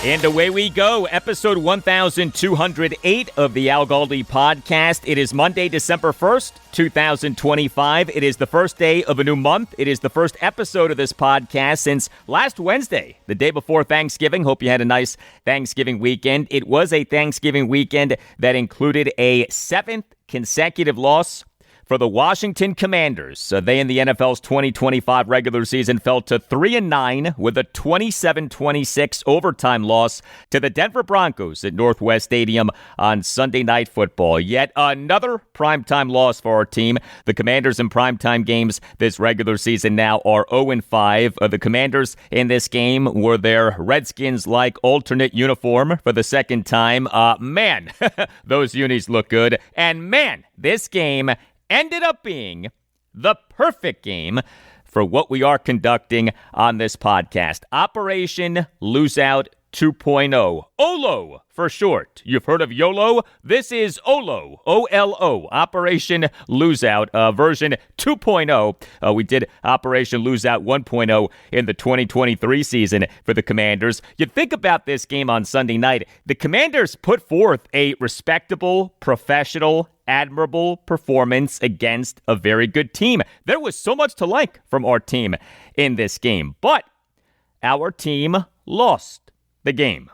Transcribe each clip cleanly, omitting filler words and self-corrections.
And away we go, episode 1208 of the Al Galdi podcast. It is Monday, December 1st, 2025. It is the first day of a new month. It is the first episode of this podcast since last Wednesday, the day before Thanksgiving. Hope you had a nice Thanksgiving weekend. It was a Thanksgiving weekend that included a seventh consecutive loss for the Washington Commanders. They in the NFL's 2025 regular season fell to 3-9 with a 27-26 overtime loss to the Denver Broncos at Northwest Stadium on Sunday Night Football. Yet another primetime loss for our team. The Commanders in primetime games this regular season now are 0-5. The Commanders in this game wore their Redskins-like alternate uniform for the second time. Man, those unis look good. And man, this game ended up being the perfect game for what we are conducting on this podcast. Operation Lose Out 2.0. OLO for short. You've heard of YOLO? This is OLO. O-L-O. Operation Lose Out version 2.0. We did Operation Lose Out 1.0 in the 2023 season for the Commanders. You think about this game on Sunday night. The Commanders put forth a respectable, professional, admirable performance against a very good team. There was so much to like from our team in this game, but our team lost the game.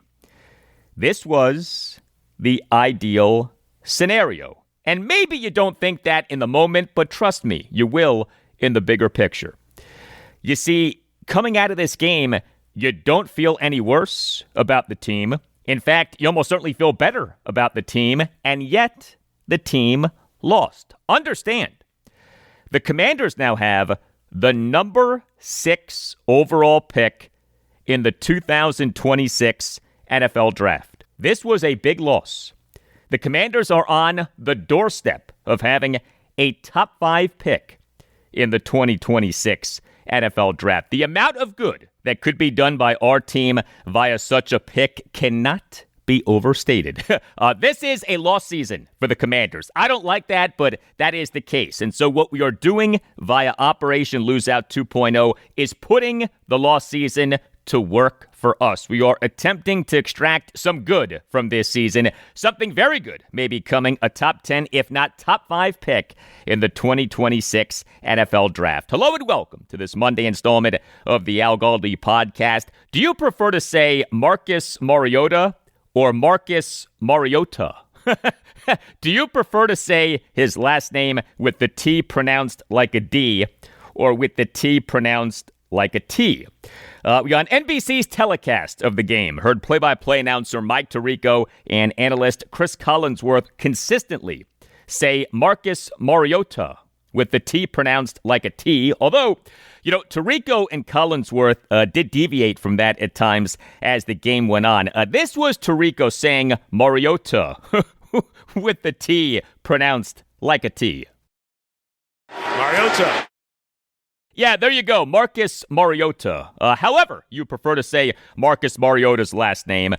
This was the ideal scenario. And maybe you don't think that in the moment, but trust me, you will in the bigger picture. You see, coming out of this game, you don't feel any worse about the team. In fact, you almost certainly feel better about the team, and yet the team lost. Understand, the Commanders now have the number 6 overall pick in the 2026 NFL Draft. This was a big loss. The Commanders are on the doorstep of having a top 5 pick in the 2026 NFL Draft. The amount of good that could be done by our team via such a pick cannot be overstated. This is a lost season for the Commanders. I don't like that, but that is the case. And so what we are doing via Operation Lose Out 2.0 is putting the lost season to work for us. We are attempting to extract some good from this season. Something very good may be coming, a top 10, if not top 5 pick in the 2026 NFL Draft. Hello and welcome to this Monday installment of the Al Galdi podcast. Do you prefer to say Marcus Mariota or Marcus Mariota? Do you prefer to say his last name with the T pronounced like a D or with the T pronounced like a T? We on NBC's telecast of the game heard play-by-play announcer Mike Tirico and analyst Chris Collinsworth consistently say Marcus Mariota with the T pronounced like a T, although, Tirico and Collinsworth did deviate from that at times as the game went on. This was Tirico saying Mariota with the T pronounced like a T. Mariota. Yeah, there you go, Marcus Mariota. However, you prefer to say Marcus Mariota's last name.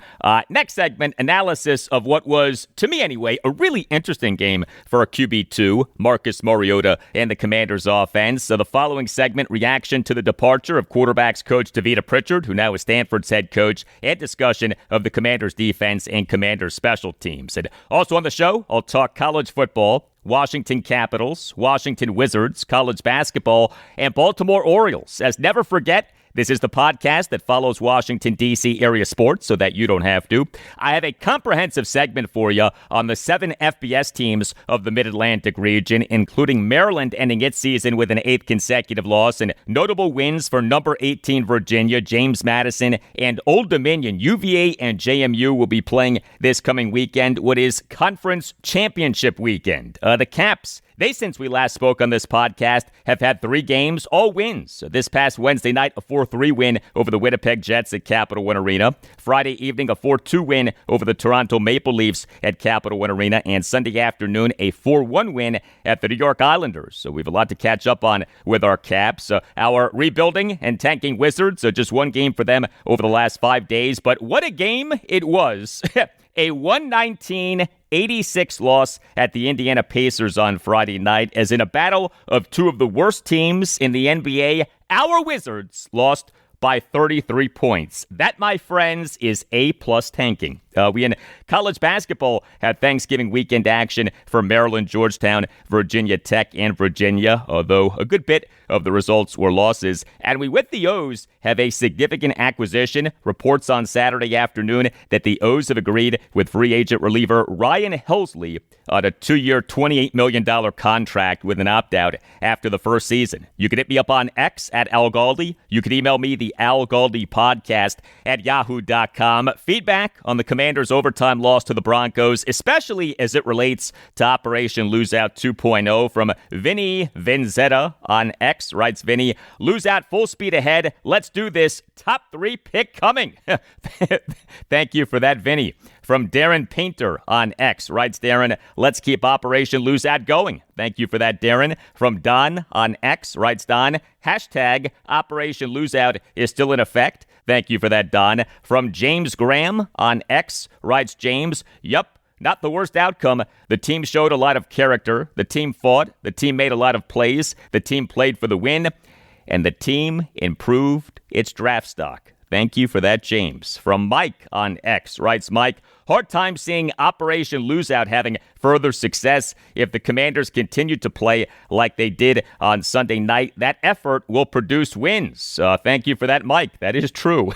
Next segment, analysis of what was, to me anyway, a really interesting game for a QB2, Marcus Mariota and the Commanders offense. So the following segment, reaction to the departure of quarterbacks coach Tavita Pritchard, who now is Stanford's head coach, and discussion of the Commanders defense and Commanders special teams. And also on the show, I'll talk college football, Washington Capitals, Washington Wizards, college basketball, and Baltimore Orioles. As never forget, this is the podcast that follows Washington, D.C. area sports so that you don't have to. I have a comprehensive segment for you on the 7 FBS teams of the Mid-Atlantic region, including Maryland ending its season with an 8th consecutive loss, and notable wins for number 18 Virginia, James Madison, and Old Dominion. UVA and JMU will be playing this coming weekend, what is Conference Championship weekend. The Caps, they, since we last spoke on this podcast, have had 3 games, all wins. This past Wednesday night, a 4-3 win over the Winnipeg Jets at Capital One Arena. Friday evening, a 4-2 win over the Toronto Maple Leafs at Capital One Arena. And Sunday afternoon, a 4-1 win at the New York Islanders. So we have a lot to catch up on with our Caps. Our rebuilding and tanking Wizards, just one game for them over the last 5 days. But what a game it was. A 119-86 loss at the Indiana Pacers on Friday night, as in a battle of 2 of the worst teams in the NBA, our Wizards lost by 33 points. That, my friends, is A-plus tanking. We in college basketball had Thanksgiving weekend action for Maryland, Georgetown, Virginia Tech, and Virginia, although a good bit of the results were losses. And we, with the O's, have a significant acquisition. Reports on Saturday afternoon that the O's have agreed with free agent reliever Ryan Helsley on a 2-year, $28 million contract with an opt-out after the first season. You can hit me up on X at Al Galdi. You can email me, the Al Galdi podcast at yahoo.com. Feedback on the Commanders' overtime loss to the Broncos, especially as it relates to Operation Loseout 2.0, from Vinny Venzetta on X. Writes Vinny, lose out full speed ahead. Let's do this. Top 3 pick coming. Thank you for that, Vinny. From Darren Painter on X. Writes Darren, let's keep Operation Loseout going. Thank you for that, Darren. From Don on X. Writes Don, hashtag Operation Loseout is still in effect. Thank you for that, Don. From James Graham on X. Writes James, yup. Not the worst outcome. The team showed a lot of character. The team fought. The team made a lot of plays. The team played for the win. And the team improved its draft stock. Thank you for that, James. From Mike on X. Writes Mike, hard time seeing Operation Loseout having further success. If the Commanders continue to play like they did on Sunday night, that effort will produce wins. Thank you for that, Mike. That is true.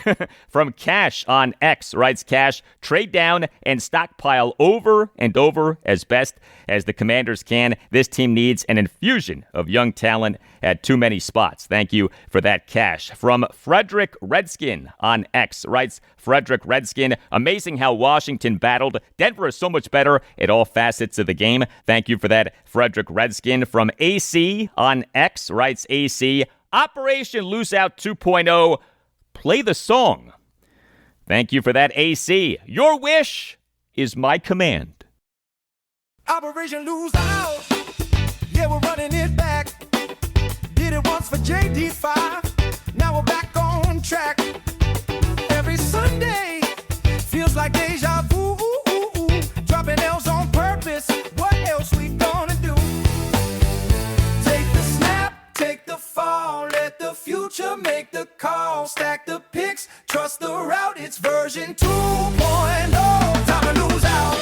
From Cash on X. Writes Cash, trade down and stockpile over and over as best as the Commanders can. This team needs an infusion of young talent at too many spots. Thank you for that, Cash. From Frederick Redskin on X. Writes Frederick Redskin, amazing how Washington battled. Denver is so much better at all facets of the game. Thank you for that, Frederick Redskin. From AC on X. Writes AC, Operation Loseout 2.0, play the song. Thank you for that, AC. Your wish is my command. Operation Loseout, yeah, we're running it back. Did it once for JD5, now we're back on track. Every Sunday feels like deja vu, dropping L's on purpose. What else we gonna do? Take the snap, take the fall, let the future make the call. Stack the picks, trust the route, it's version 2.0. Time to lose out.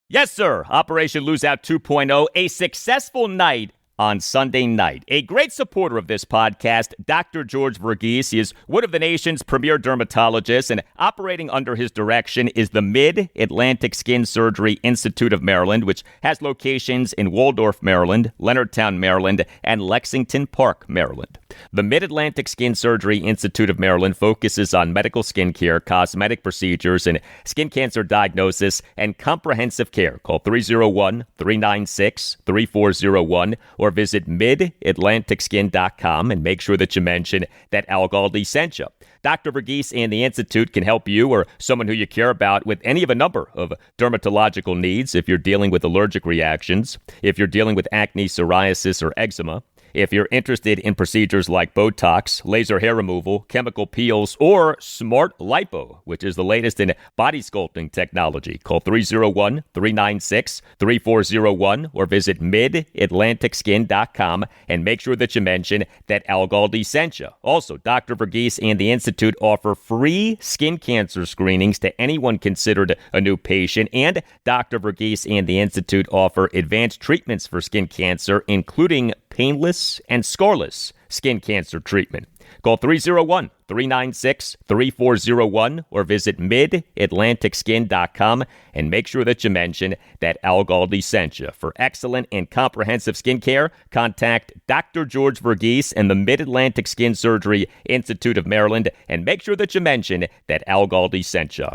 Yes, sir. Operation Loseout 2.0, a successful night on Sunday night. A great supporter of this podcast, Dr. George Verghese. He is one of the nation's premier dermatologists, and operating under his direction is the Mid-Atlantic Skin Surgery Institute of Maryland, which has locations in Waldorf, Maryland, Leonardtown, Maryland, and Lexington Park, Maryland. The Mid-Atlantic Skin Surgery Institute of Maryland focuses on medical skin care, cosmetic procedures, and skin cancer diagnosis and comprehensive care. Call 301-396-3401 or visit midatlanticskin.com and make sure that you mention that Al Galdi sent you. Dr. Verghese and the Institute can help you or someone who you care about with any of a number of dermatological needs. If you're dealing with allergic reactions, if you're dealing with acne, psoriasis, or eczema, if you're interested in procedures like Botox, laser hair removal, chemical peels, or smart lipo, which is the latest in body sculpting technology, call 301-396-3401 or visit midatlanticskin.com and make sure that you mention that Al Galdi sent you. Also, Dr. Verghese and the Institute offer free skin cancer screenings to anyone considered a new patient, and Dr. Verghese and the Institute offer advanced treatments for skin cancer, including painless and scarless skin cancer treatment. Call 301-396-3401 or visit midatlanticskin.com and make sure that you mention that Al Galdi sent you. For excellent and comprehensive skin care, contact Dr. George Verghese and the Mid-Atlantic Skin Surgery Institute of Maryland and make sure that you mention that Al Galdi sent you.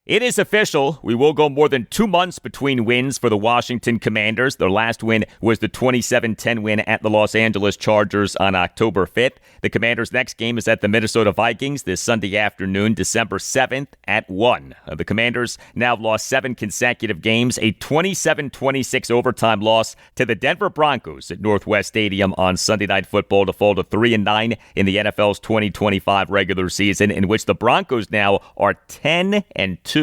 It is official. We will go more than 2 months between wins for the Washington Commanders. Their last win was the 27-10 win at the Los Angeles Chargers on October 5th. The Commanders' next game is at the Minnesota Vikings this Sunday afternoon, December 7th at 1. The Commanders now have lost 7 consecutive games, a 27-26 overtime loss to the Denver Broncos at Northwest Stadium on Sunday Night Football to fall to 3-9 in the NFL's 2025 regular season, in which the Broncos now are 10-2.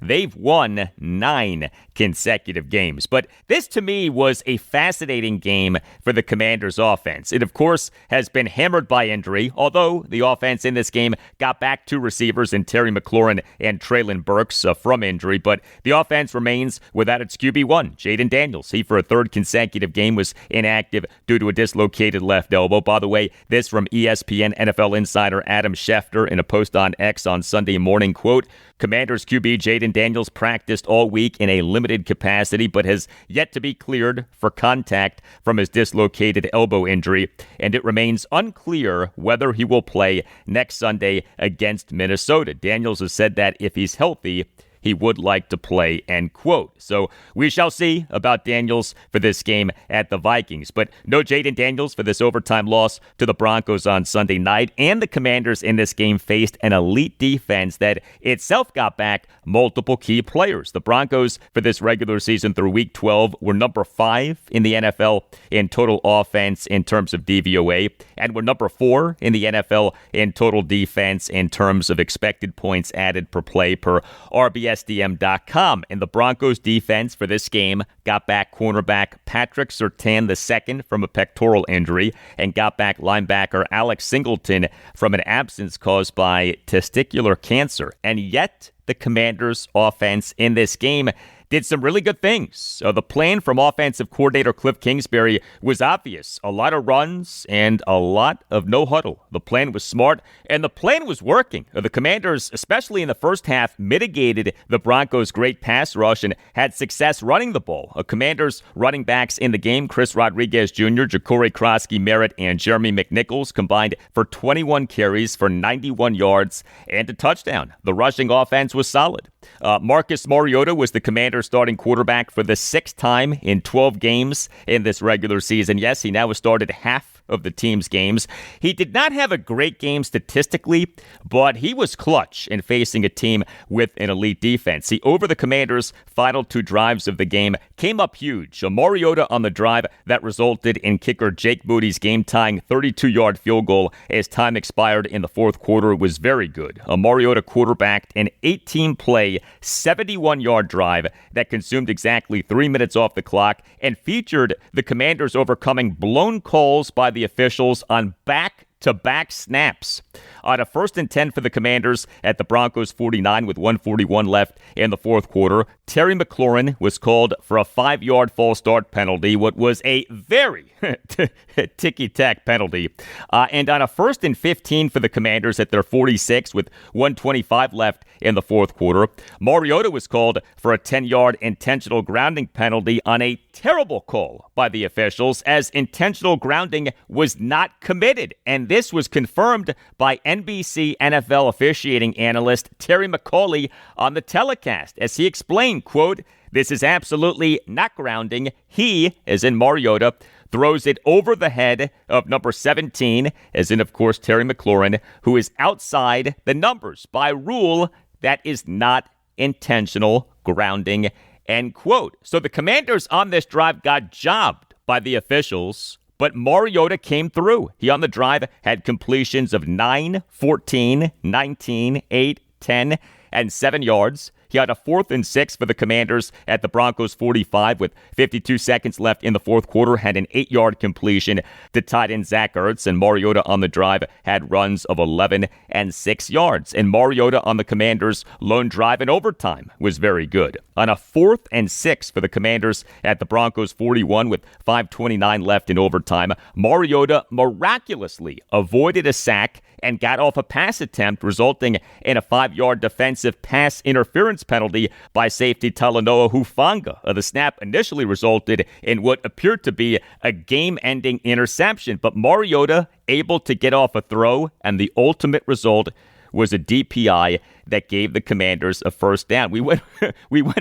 They've won 9 consecutive games. But this, to me, was a fascinating game for the Commanders' offense. It, of course, has been hammered by injury, although the offense in this game got back 2 receivers in Terry McLaurin and Treylon Burks from injury, but the offense remains without its QB1, Jayden Daniels. He, for a 3rd consecutive game, was inactive due to a dislocated left elbow. By the way, this from ESPN NFL insider Adam Schefter in a post on X on Sunday morning, quote, Commanders QB Jayden Daniels practiced all week in a limited capacity, but has yet to be cleared for contact from his dislocated elbow injury, and it remains unclear whether he will play next Sunday against Minnesota. Daniels has said that if he's healthy, he would like to play, end quote. So we shall see about Daniels for this game at the Vikings. But no Jayden Daniels for this overtime loss to the Broncos on Sunday night. And the Commanders in this game faced an elite defense that itself got back multiple key players. The Broncos for this regular season through Week 12 were number 5 in the NFL in total offense in terms of DVOA, and were number 4 in the NFL in total defense in terms of expected points added per play per RBSDM.com. And the Broncos defense for this game got back cornerback Patrick Surtain II from a pectoral injury, and got back linebacker Alex Singleton from an absence caused by testicular cancer. And yet, the Commanders' offense in this game did some really good things. The plan from offensive coordinator Cliff Kingsbury was obvious. A lot of runs and a lot of no huddle. The plan was smart, and the plan was working. The Commanders, especially in the first half, mitigated the Broncos' great pass rush and had success running the ball. Commanders running backs in the game, Chris Rodriguez Jr., Ja'Cory Krosky Merritt, and Jeremy McNichols combined for 21 carries for 91 yards and a touchdown. The rushing offense was solid. Marcus Mariota was the Commanders' starting quarterback for the 6th time in 12 games in this regular season. Yes, he now has started half of the team's games. He did not have a great game statistically, but he was clutch in facing a team with an elite defense. See, over the Commanders' final 2 drives of the game came up huge. Mariota on the drive that resulted in kicker Jake Moody's game-tying 32-yard field goal as time expired in the 4th quarter was very good. Mariota quarterbacked an 18-play, 71-yard drive that consumed exactly 3 minutes off the clock and featured the Commanders overcoming blown calls by the officials on back-to-back snaps. On a 1st and 10 for the Commanders at the Broncos 49 with 1:41 left in the 4th quarter, Terry McLaurin was called for a 5-yard false start penalty, what was a very ticky-tack penalty. And on a 1st and 15 for the Commanders at their 46 with 1:25 left in the 4th quarter, Mariota was called for a 10-yard intentional grounding penalty on a terrible call by the officials, as intentional grounding was not committed. And this was confirmed by NBC NFL officiating analyst Terry McCauley on the telecast, as he explained, quote, "This is absolutely not grounding. He, as in Mariota, throws it over the head of number 17, as in, of course, Terry McLaurin, who is outside the numbers. By rule, that is not intentional grounding," end quote. So the Commanders on this drive got jobbed by the officials, but Mariota came through. He on the drive had completions of 9, 14, 19, 8, 10, and 7 yards. He had a 4th and 6 for the Commanders at the Broncos 45 with 52 seconds left in the 4th quarter, had an 8-yard completion to tight end Zach Ertz, and Mariota on the drive had runs of 11 and 6 yards. And Mariota on the Commanders' lone drive in overtime was very good. On a 4th and 6 for the Commanders at the Broncos 41 with 5:29 left in overtime, Mariota miraculously avoided a sack and got off a pass attempt, resulting in a 5-yard defensive pass interference penalty by safety Talanoa Hufanga. The snap initially resulted in what appeared to be a game-ending interception, but Mariota able to get off a throw, and the ultimate result was a DPI that gave the Commanders a first down. We went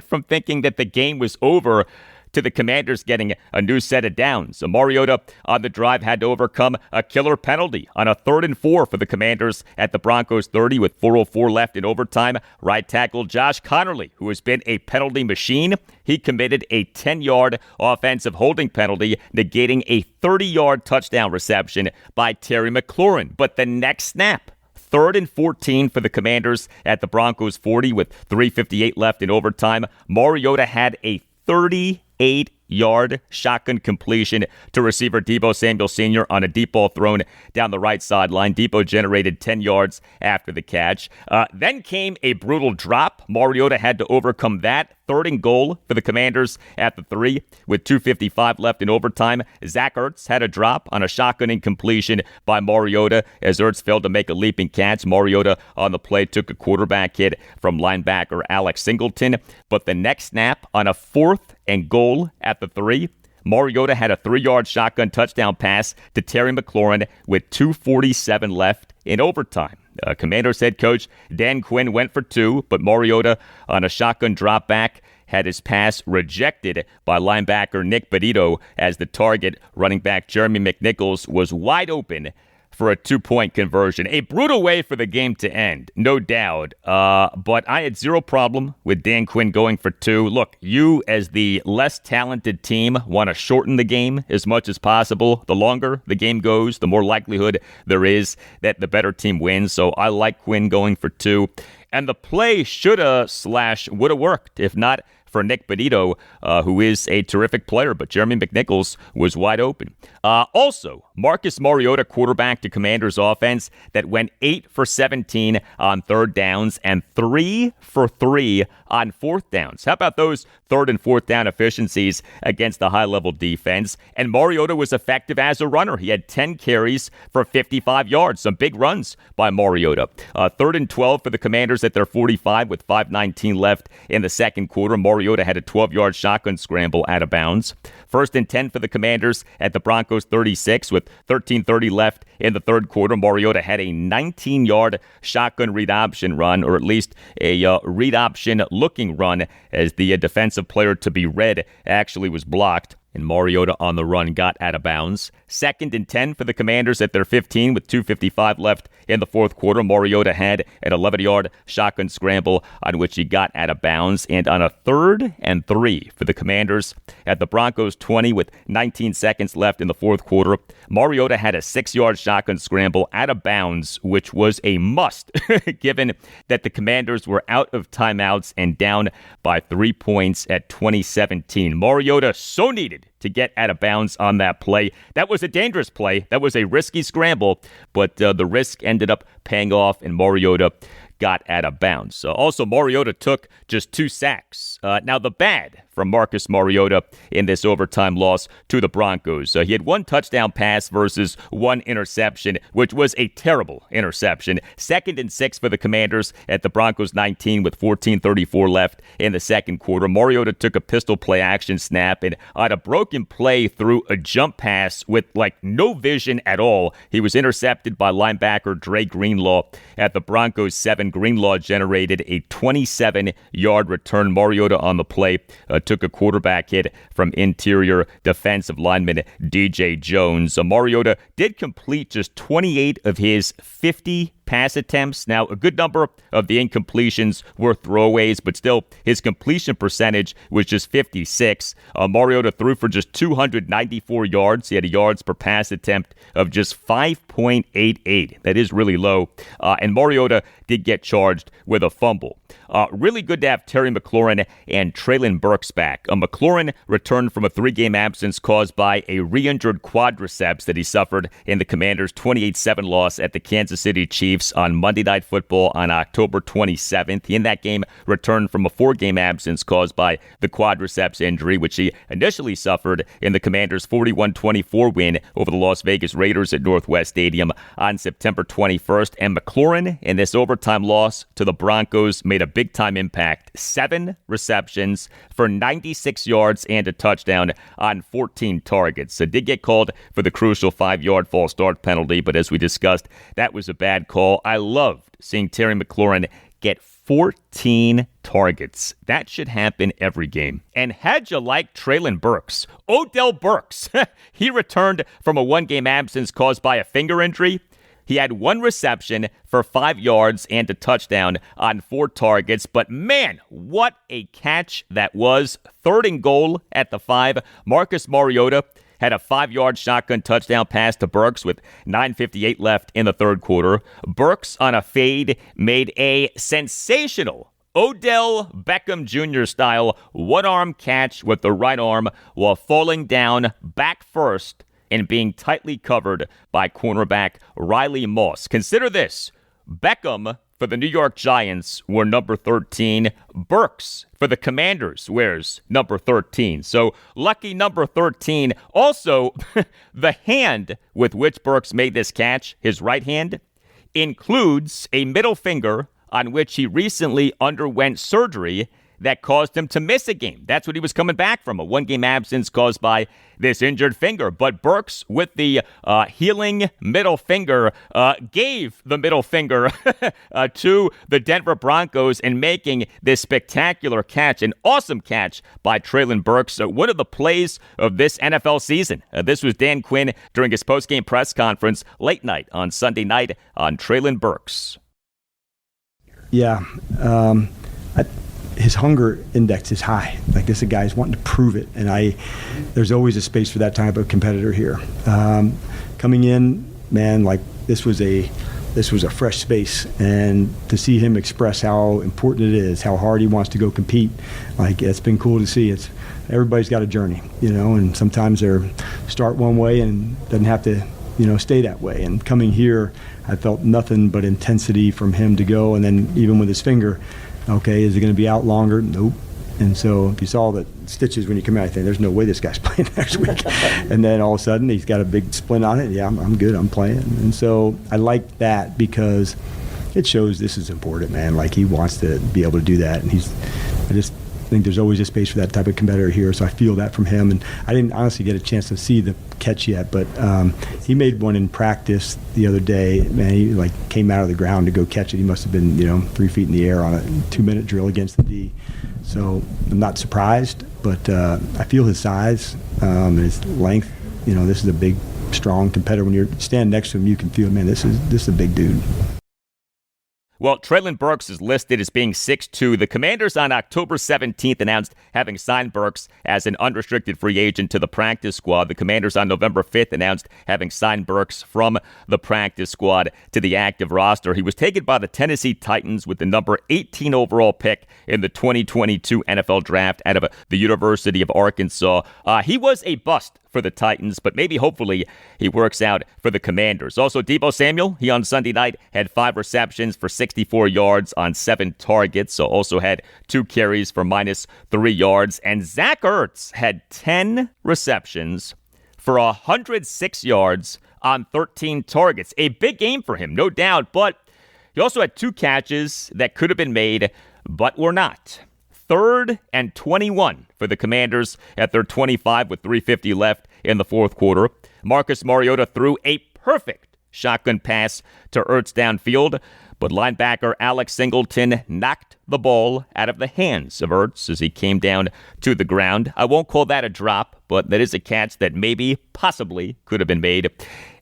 from thinking that the game was over to the Commanders getting a new set of downs. So Mariota on the drive had to overcome a killer penalty on a 3rd and 4 for the Commanders at the Broncos 30 with 4:04 left in overtime. Right tackle Josh Connerly, who has been a penalty machine, he committed a 10-yard offensive holding penalty, negating a 30-yard touchdown reception by Terry McLaurin. But the next snap, 3rd and 14 for the Commanders at the Broncos 40 with 3:58 left in overtime. Mariota had a 38-yard shotgun completion to receiver Deebo Samuel Sr. on a deep ball thrown down the right sideline. Deebo generated 10 yards after the catch. Then came a brutal drop. Mariota had to overcome that. 3rd and goal for the Commanders at the 3 with 2:55 left in overtime. Zach Ertz had a drop on a shotgun incompletion by Mariota as Ertz failed to make a leaping catch. Mariota on the play took a quarterback hit from linebacker Alex Singleton. But the next snap on a 4th and goal at the 3, Mariota had a 3-yard shotgun touchdown pass to Terry McLaurin with 2:47 left in overtime. Commanders head coach Dan Quinn went for 2, but Mariota on a shotgun drop back had his pass rejected by linebacker Nick Benito as the target, running back Jeremy McNichols, was wide open for a 2-point conversion. A brutal way for the game to end, no doubt. But I had zero problem with Dan Quinn going for 2. Look, you as the less talented team want to shorten the game as much as possible. The longer the game goes, the more likelihood there is that the better team wins. So I like Quinn going for 2. And the play shoulda/woulda worked, if not for Nick Benito, who is a terrific player, but Jeremy McNichols was wide open. Also, Marcus Mariota quarterbacked the Commanders offense that went 8 for 17 on 3rd downs and 3 for 3 on 4th downs. How about those 3rd and 4th down efficiencies against the high-level defense? And Mariota was effective as a runner. He had 10 carries for 55 yards. Some big runs by Mariota. 3rd and 12 for the Commanders at their 45 with 5:19 left in the second quarter. Mariota had a 12-yard shotgun scramble out of bounds. 1st and 10 for the Commanders at the Broncos 36 with 13:30 left in the third quarter. Mariota had a 19-yard shotgun read option run, or at least a read option looking run, as the defensive player to be read actually was blocked. And Mariota on the run got out of bounds. 2nd and 10 for the Commanders at their 15 with 2:55 left in the fourth quarter. Mariota had an 11-yard shotgun scramble on which he got out of bounds. And on a 3rd and 3 for the Commanders at the Broncos 20 with 19 seconds left in the fourth quarter, Mariota had a 6-yard shotgun scramble out of bounds, which was a must given that the Commanders were out of timeouts and down by 3 points at 2017. Mariota so needed to get out of bounds on that play. That was a dangerous play. That was a risky scramble, but the risk ended up paying off, and Mariota got out of bounds. Also, Mariota took just 2 sacks. Now, the bad from Marcus Mariota in this overtime loss to the Broncos. He had 1 touchdown pass versus 1 interception, which was a terrible interception. 2nd and 6 for the Commanders at the Broncos 19 with 14:34 left in the second quarter. Mariota took a pistol play action snap, and on a broken play through a jump pass with no vision at all, he was intercepted by linebacker Dre Greenlaw at the Broncos 7. Greenlaw generated a 27-yard return. Mariota on the play took a quarterback hit from interior defensive lineman DJ Jones. Mariota did complete just 28 of his 50 pass attempts. Now, a good number of the incompletions were throwaways, but still, his completion percentage was just 56. Mariota threw for just 294 yards. He had a yards per pass attempt of just 5.88. That is really low. And Mariota did get charged with a fumble. Really good to have Terry McLaurin and Treylon Burks back. McLaurin returned from a 3-game absence caused by a re-injured quadriceps that he suffered in the Commanders' 28-7 loss at the Kansas City Chiefs on Monday Night Football on October 27th. He, in that game, returned from a 4-game absence caused by the quadriceps injury, which he initially suffered in the Commanders' 41-24 win over the Las Vegas Raiders at Northwest Stadium on September 21st. And McLaurin, in this overtime loss to the Broncos, made a big-time impact. 7 receptions for 96 yards and a touchdown on 14 targets. So did get called for the crucial 5-yard false start penalty, but as we discussed, that was a bad call. all, I loved seeing Terry McLaurin get 14 targets. That should happen every game. And how'd you like Treylon Burks? Odell Burks. He returned from a one-game absence caused by a finger injury. He had one reception for 5 yards and a touchdown on 4 targets. But man, what a catch that was. 3rd and goal at the 5. Marcus Mariota had a 5-yard shotgun touchdown pass to Burks with 9:58 left in the third quarter. Burks on a fade made a sensational Odell Beckham Jr. style one-arm catch with the right arm while falling down back first and being tightly covered by cornerback Riley Moss. Consider this. Beckham for the New York Giants wore number 13. Burks for the Commanders wears number 13. So lucky number 13. Also, the hand with which Burks made this catch, his right hand, includes a middle finger on which he recently underwent surgery that caused him to miss a game. That's what he was coming back from, a one-game absence caused by this injured finger. But Burks, with the healing middle finger, gave the middle finger to the Denver Broncos in making this spectacular catch, an awesome catch by Treylon Burks. One of the plays of this NFL season. This was Dan Quinn during his post-game press conference late night on Sunday night on Treylon Burks. Yeah, his hunger index is high. Like, this is a guy who's wanting to prove it, and there's always a space for that type of competitor here. Coming in, man, like this was a fresh space, and to see him express how important it is, how hard he wants to go compete, like, it's been cool to see. Everybody's got a journey, and sometimes they start one way and doesn't have to, stay that way. And coming here, I felt nothing but intensity from him to go, and then even with his finger. Okay, is he going to be out longer? Nope. And so if you saw the stitches when you come out, I think there's no way this guy's playing next week. And then all of a sudden he's got a big splint on it. Yeah, I'm good. I'm playing. And so I like that because it shows this is important, man. Like, he wants to be able to do that. And I just think there's always a space for that type of competitor here. So I feel that from him. And I didn't honestly get a chance to see the catch yet, but he made one in practice the other day. Man, he came out of the ground to go catch it. He must have been 3 feet in the air on a 2-minute drill against the D. So I'm not surprised, but I feel his size and his length. This is a big, strong competitor. When you're standing next to him, you can feel, man, this is a big dude. Well, Treylon Burks is listed as being 6'2". The Commanders on October 17th announced having signed Burks as an unrestricted free agent to the practice squad. The Commanders on November 5th announced having signed Burks from the practice squad to the active roster. He was taken by the Tennessee Titans with the number 18 overall pick in the 2022 NFL Draft out of the University of Arkansas. He was a bust for the Titans, but maybe hopefully he works out for the Commanders. Also, Deebo Samuel, he on Sunday night had 5 receptions for 64 yards on 7 targets, so also had 2 carries for -3 yards. And Zach Ertz had 10 receptions for 106 yards on 13 targets. A big game for him, no doubt, but he also had 2 catches that could have been made, but were not. 3rd and 21 for the Commanders at their 25 with 3:50 left in the fourth quarter. Marcus Mariota threw a perfect shotgun pass to Ertz downfield, but linebacker Alex Singleton knocked the ball out of the hands of Ertz as he came down to the ground. I won't call that a drop, but that is a catch that maybe, possibly, could have been made.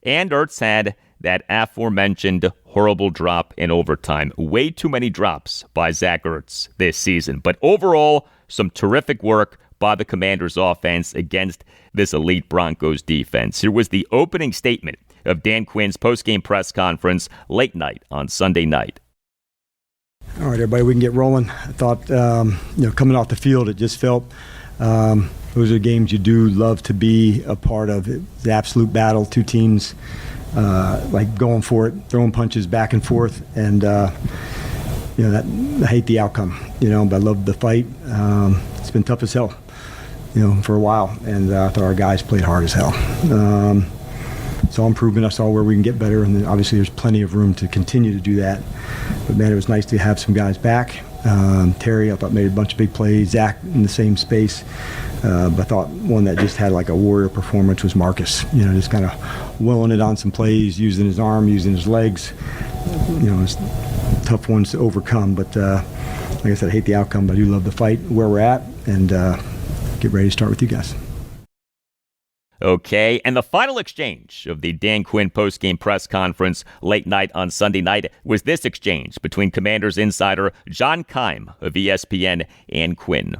And Ertz had that aforementioned horrible drop in overtime. Way too many drops by Zach Ertz this season. But overall, some terrific work by the Commanders' offense against this elite Broncos defense. Here was the opening statement of Dan Quinn's postgame press conference late night on Sunday night. All right, everybody, we can get rolling. I thought, coming off the field, it just felt those are games you do love to be a part of. It's the absolute battle, 2 teams going for it, throwing punches back and forth, and I hate the outcome, but I love the fight. It's been tough as hell, for a while, and I thought our guys played hard as hell. Saw improvement. I saw where we can get better, and then obviously there's plenty of room to continue to do that. But man, it was nice to have some guys back. Terry, I thought, made a bunch of big plays. Zach in the same space. But I thought one that just had like a warrior performance was Marcus. Just kind of willing it on some plays, using his arm, using his legs. It's tough ones to overcome. But like I said, I hate the outcome, but I do love the fight, where we're at, and get ready to start with you guys. Okay, and the final exchange of the Dan Quinn postgame press conference late night on Sunday night was this exchange between Commanders insider John Keim of ESPN and Quinn.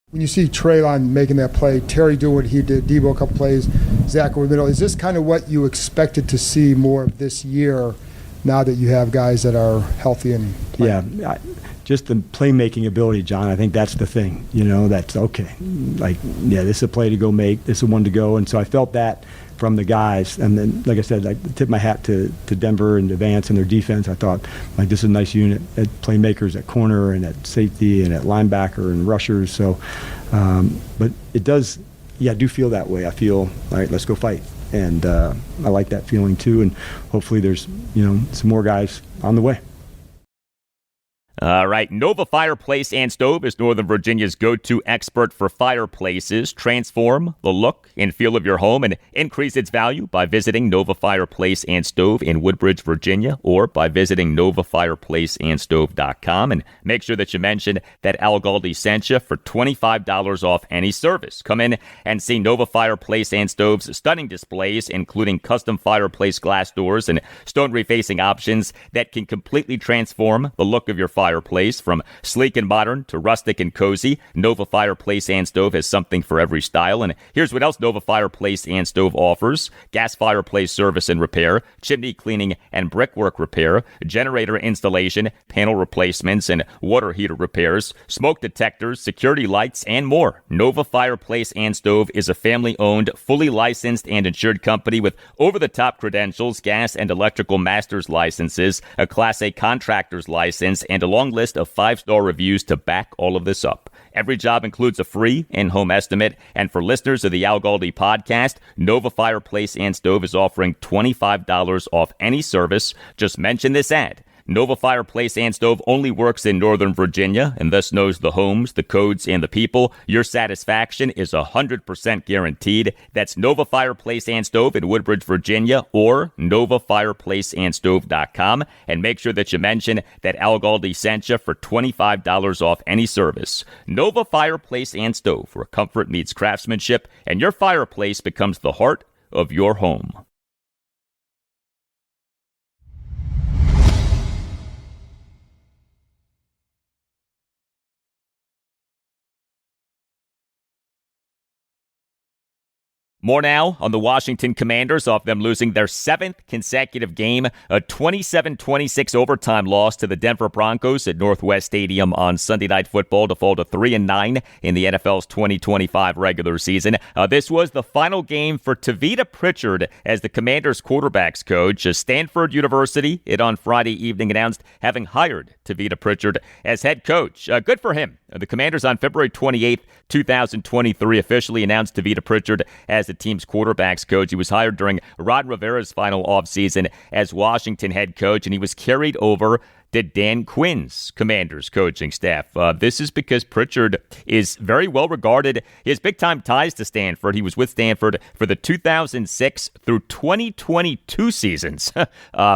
When you see Treylon making that play, Terry doing what he did, Debo a couple plays, Zach over the middle, is this kind of what you expected to see more of this year now that you have guys that are healthy and playing? Yeah, just the playmaking ability, John. I think that's the thing. That's okay. This is a play to go make. This is one to go. And so I felt that from the guys. And then, like I said, I tip my hat to Denver and to Vance and their defense. I thought, this is a nice unit at playmakers at corner and at safety and at linebacker and rushers. So, but it does, I do feel that way. I feel, all right, let's go fight. And I like that feeling too. And hopefully there's, some more guys on the way. All right, Nova Fireplace and Stove is Northern Virginia's go-to expert for fireplaces. Transform the look and feel of your home and increase its value by visiting Nova Fireplace and Stove in Woodbridge, Virginia, or by visiting NovaFireplaceandStove.com. And make sure that you mention that Al Galdi sent you for $25 off any service. Come in and see Nova Fireplace and Stove's stunning displays, including custom fireplace glass doors and stone refacing options that can completely transform the look of your fireplace. From sleek and modern to rustic and cozy, Nova Fireplace and Stove has something for every style. And here's what else Nova Fireplace and Stove offers: gas fireplace service and repair, chimney cleaning and brickwork repair, generator installation, panel replacements and water heater repairs, smoke detectors, security lights, and more. Nova Fireplace and Stove is a family-owned, fully licensed and insured company with over-the-top credentials, gas and electrical master's licenses, a Class A contractor's license, and a long list of 5-star reviews to back all of this up. Every job includes a free in-home estimate, and for listeners of the Al Galdi podcast, Nova Fireplace and Stove is offering $25 off any service. Just mention this ad. Nova Fireplace and Stove only works in Northern Virginia and thus knows the homes, the codes, and the people. Your satisfaction is 100% guaranteed. That's Nova Fireplace and Stove in Woodbridge, Virginia, or NovaFireplaceandStove.com. And make sure that you mention that Al Galdi sent you for $25 off any service. Nova Fireplace and Stove, where comfort meets craftsmanship, and your fireplace becomes the heart of your home. More now on the Washington Commanders off them losing their 7th consecutive game, a 27-26 overtime loss to the Denver Broncos at Northwest Stadium on Sunday Night Football to fall to 3-9 in the NFL's 2025 regular season. This was the final game for Tavita Pritchard as the Commanders' quarterbacks coach. Stanford University, it on Friday evening announced having hired Tavita Pritchard as head coach. Good for him. The Commanders on February 28th, 2023 officially announced Tavita Pritchard as the team's quarterbacks coach. He was hired during Ron Rivera's final offseason as Washington head coach, and he was carried over to Dan Quinn's Commanders coaching staff. This is because Pritchard is very well regarded. He has big-time ties to Stanford. He was with Stanford for the 2006 through 2022 seasons.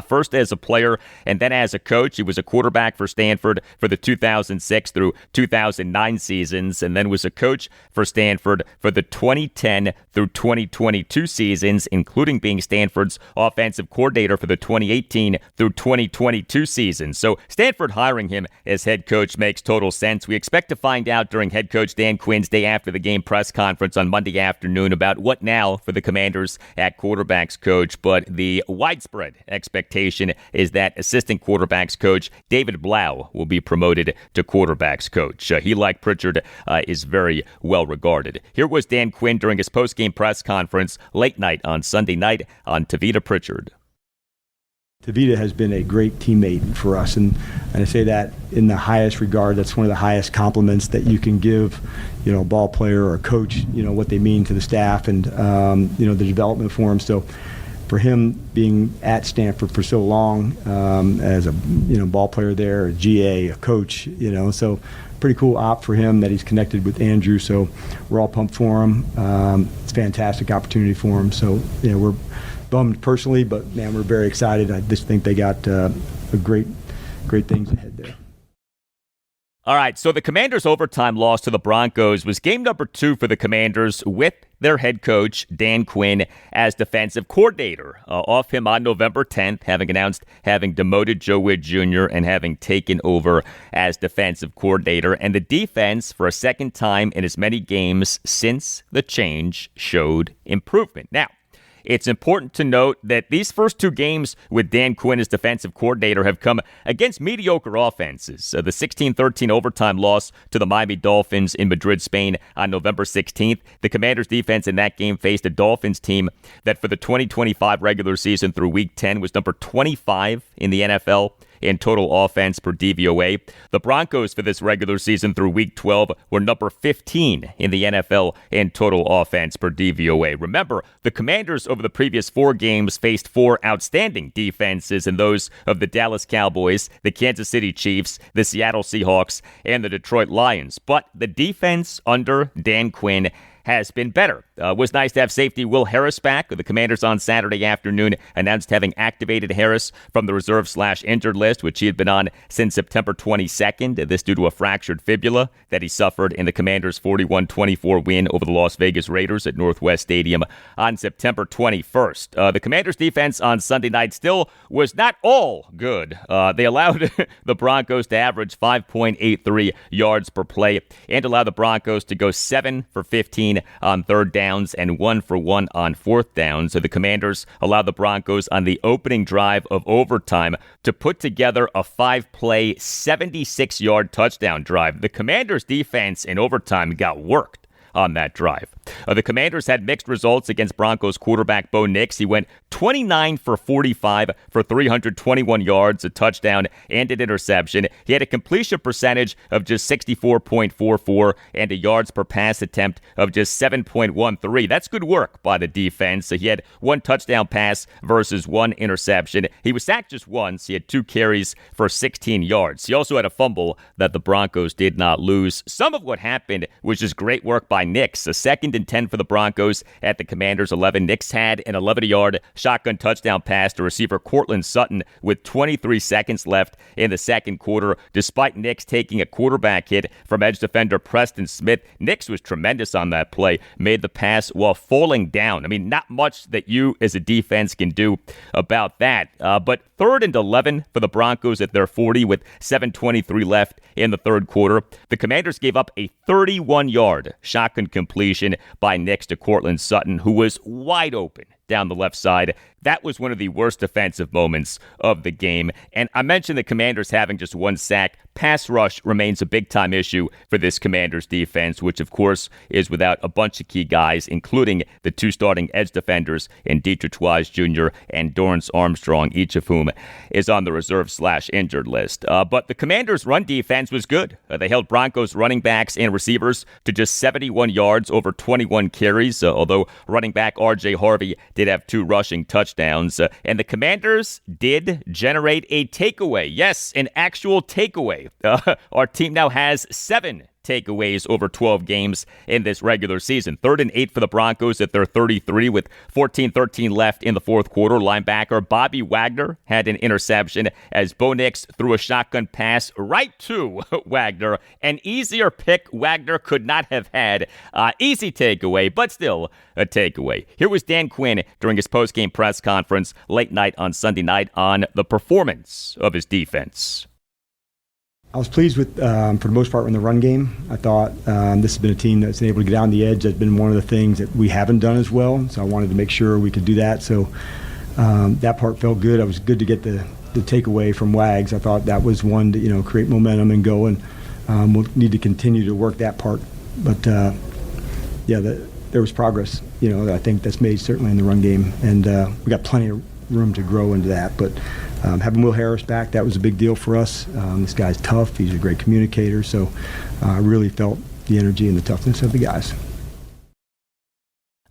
First as a player and then as a coach. He was a quarterback for Stanford for the 2006 through 2009 seasons, and then was a coach for Stanford for the 2010 through 2022 seasons, including being Stanford's offensive coordinator for the 2018 through 2022 seasons. So Stanford hiring him as head coach makes total sense. We expect to find out during head coach Dan Quinn's day after the game press conference on Monday afternoon about what now for the Commanders at quarterbacks coach. But the widespread expectation is that assistant quarterbacks coach David Blau will be promoted to quarterbacks coach. He, like Pritchard, is very well regarded. Here was Dan Quinn during his post-game press conference late night on Sunday night on Tavita Pritchard. Tavita has been a great teammate for us, and I say that in the highest regard. That's one of the highest compliments that you can give, a ball player or a coach, what they mean to the staff and, the development for them. So for him being at Stanford for so long, as a ball player there, a GA, a coach, so pretty cool op for him that he's connected with Andrew. So we're all pumped for him. It's a fantastic opportunity for him. So we're bummed personally, but man, we're very excited. I just think they got a great things ahead there. All right, so the Commanders' overtime loss to the Broncos was game number 2 for the Commanders with their head coach, Dan Quinn, as defensive coordinator. Off him on November 10th, having announced having demoted Joe Witt Jr. and having taken over as defensive coordinator. And the defense, for a second time in as many games since the change, showed improvement. Now, it's important to note that these first 2 games with Dan Quinn as defensive coordinator have come against mediocre offenses. The 16-13 overtime loss to the Miami Dolphins in Madrid, Spain on November 16th. The Commanders' defense in that game faced a Dolphins team that for the 2025 regular season through Week 10 was number 25 in the NFL in total offense per DVOA. The Broncos for this regular season through Week 12 were number 15 in the NFL in total offense per DVOA. Remember, the Commanders over the previous 4 games faced 4 outstanding defenses in those of the Dallas Cowboys, the Kansas City Chiefs, the Seattle Seahawks, and the Detroit Lions. But the defense under Dan Quinn has been better. Was nice to have safety Will Harris back. The Commanders on Saturday afternoon announced having activated Harris from the reserve/injured list, which he had been on since September 22nd. This due to a fractured fibula that he suffered in the Commanders' 41-24 win over the Las Vegas Raiders at Northwest Stadium on September 21st. The Commanders' defense on Sunday night still was not all good. They allowed the Broncos to average 5.83 yards per play and allowed the Broncos to go 7 for 15 on third downs and 1 for 1 on fourth down. So the Commanders allowed the Broncos on the opening drive of overtime to put together a 5-play, 76-yard touchdown drive. The Commanders' defense in overtime got worked on that drive. The Commanders had mixed results against Broncos quarterback Bo Nix. He went 29 for 45 for 321 yards, a touchdown, and an interception. He had a completion percentage of just 64.44 and a yards per pass attempt of just 7.13. That's good work by the defense. He had 1 touchdown pass versus 1 interception. He was sacked just once. He had 2 carries for 16 yards. He also had a fumble that the Broncos did not lose. Some of what happened was just great work by Nix. A 2nd and 10 for the Broncos at the Commanders' 11. Nix had an 11-yard shotgun touchdown pass to receiver Cortland Sutton with 23 seconds left in the second quarter. Despite Nix taking a quarterback hit from edge defender Preston Smith, Nix was tremendous on that play, made the pass while falling down. I mean, not much that you as a defense can do about that. But 3rd and 11 for the Broncos at their 40 with 7:23 left in the third quarter. The Commanders gave up a 31-yard shotgun completion by Nix to Cortland Sutton, who was wide open down the left side. That was one of the worst defensive moments of the game. And I mentioned the Commanders having just 1 sack. Pass rush remains a big-time issue for this Commanders defense, which, of course, is without a bunch of key guys, including the 2 starting edge defenders in Dietrich Wise Jr. and Dorrance Armstrong, each of whom is on the reserve/injured list. But the Commanders' run defense was good. They held Broncos running backs and receivers to just 71 yards over 21 carries, although running back R.J. Harvey did have 2 rushing touchdowns. And the Commanders did generate a takeaway. Yes, an actual takeaway. Our team now has 7 takeaways over 12 games in this regular season. 3rd and 8 for the Broncos at their 33 with 14-13 left in the fourth quarter. Linebacker Bobby Wagner had an interception as Bo Nix threw a shotgun pass right to Wagner. An easier pick Wagner could not have had. Easy takeaway, but still a takeaway. Here was Dan Quinn during his post-game press conference late night on Sunday night on the performance of his defense. I was pleased with, for the most part, in the run game. I thought this has been a team that's been able to get down the edge. That's been one of the things that we haven't done as well. So I wanted to make sure we could do that. So that part felt good. It was good to get the takeaway from Wags. I thought that was one to create momentum and go. And we'll need to continue to work that part. But there was progress. I think that's made certainly in the run game, and we got plenty of room to grow into that. But having Will Harris back, that was a big deal for us. This guy's tough. He's a great communicator. So I really felt the energy and the toughness of the guys.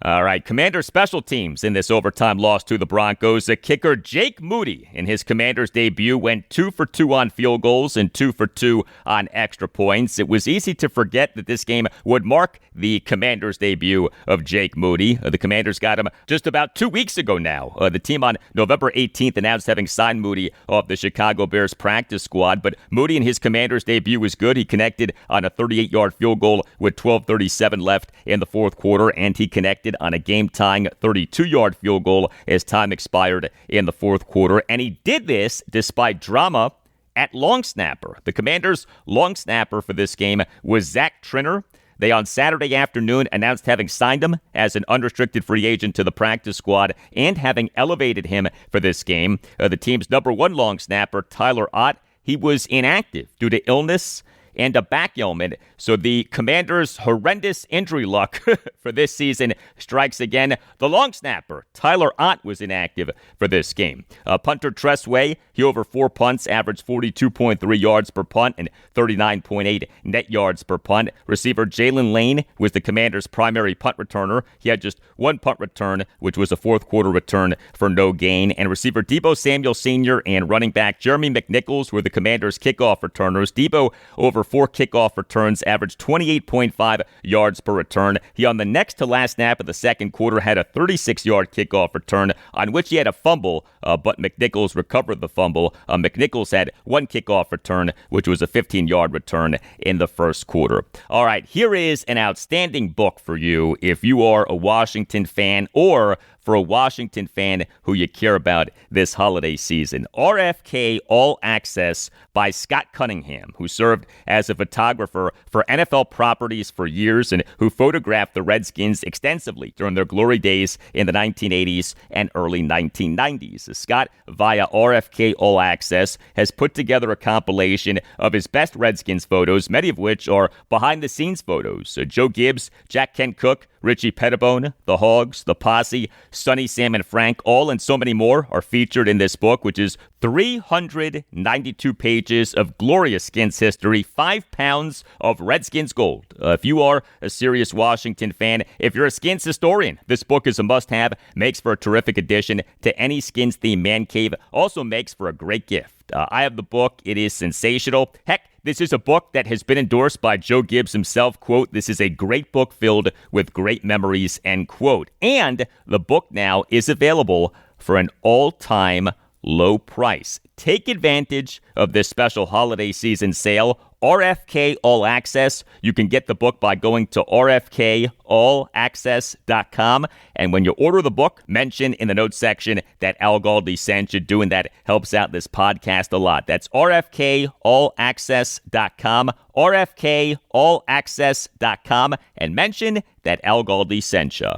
All right, Commanders special teams in this overtime loss to the Broncos. The kicker Jake Moody in his Commanders debut went 2 for 2 on field goals and 2 for 2 on extra points. It was easy to forget that this game would mark the Commanders debut of Jake Moody. The Commanders got him just about 2 weeks ago now. The team on November 18th announced having signed Moody off the Chicago Bears practice squad, but Moody in his Commanders debut was good. He connected on a 38-yard field goal with 12:37 left in the fourth quarter, and he connected on a game-tying 32-yard field goal as time expired in the fourth quarter. And he did this despite drama at long snapper. The Commanders' long snapper for this game was Zach Trinner. They, on Saturday afternoon, announced having signed him as an unrestricted free agent to the practice squad and having elevated him for this game. The team's number one long snapper, Tyler Ott, he was inactive due to illness and a back ailment. So the Commanders' horrendous injury luck for this season strikes again. The long snapper, Tyler Ott, was inactive for this game. Punter Tressway, he over 4 punts, averaged 42.3 yards per punt and 39.8 net yards per punt. Receiver Jalen Lane was the Commanders' primary punt returner. He had just one punt return, which was a fourth quarter return for no gain. And receiver Deebo Samuel Sr. and running back Jeremy McNichols were the Commanders' kickoff returners. Deebo over 4 kickoff returns, averaged 28.5 yards per return. He, on the next to last snap of the second quarter, had a 36-yard kickoff return on which he had a fumble, but McNichols recovered the fumble. McNichols had one kickoff return, which was a 15-yard return in the first quarter. All right, here is an outstanding book for you if you are a Washington fan or for a Washington fan who you care about this holiday season. RFK All Access by Scott Cunningham, who served as a photographer for NFL properties for years and who photographed the Redskins extensively during their glory days in the 1980s and early 1990s. Scott, via RFK All Access, has put together a compilation of his best Redskins photos, many of which are behind-the-scenes photos. Joe Gibbs, Jack Kent Cooke, Richie Pettibone, the Hogs, the Posse, Sonny, Sam, and Frank, all and so many more are featured in this book, which is 392 pages of glorious Skins history, 5 pounds of Redskins gold. If you are a serious Washington fan, if you're a Skins historian, this book is a must-have, makes for a terrific addition to any Skins-themed man cave, also makes for a great gift. I have the book. It is sensational. Heck, this is a book that has been endorsed by Joe Gibbs himself. Quote, "This is a great book filled with great memories," end quote. And the book now is available for an all-time low price. Take advantage of this special holiday season sale. RFK All Access. You can get the book by going to rfkallaccess.com. And when you order the book, mention in the notes section that Al Galdi sent you. Doing that helps out this podcast a lot. That's rfkallaccess.com. rfkallaccess.com. And mention that Al Galdi sent you.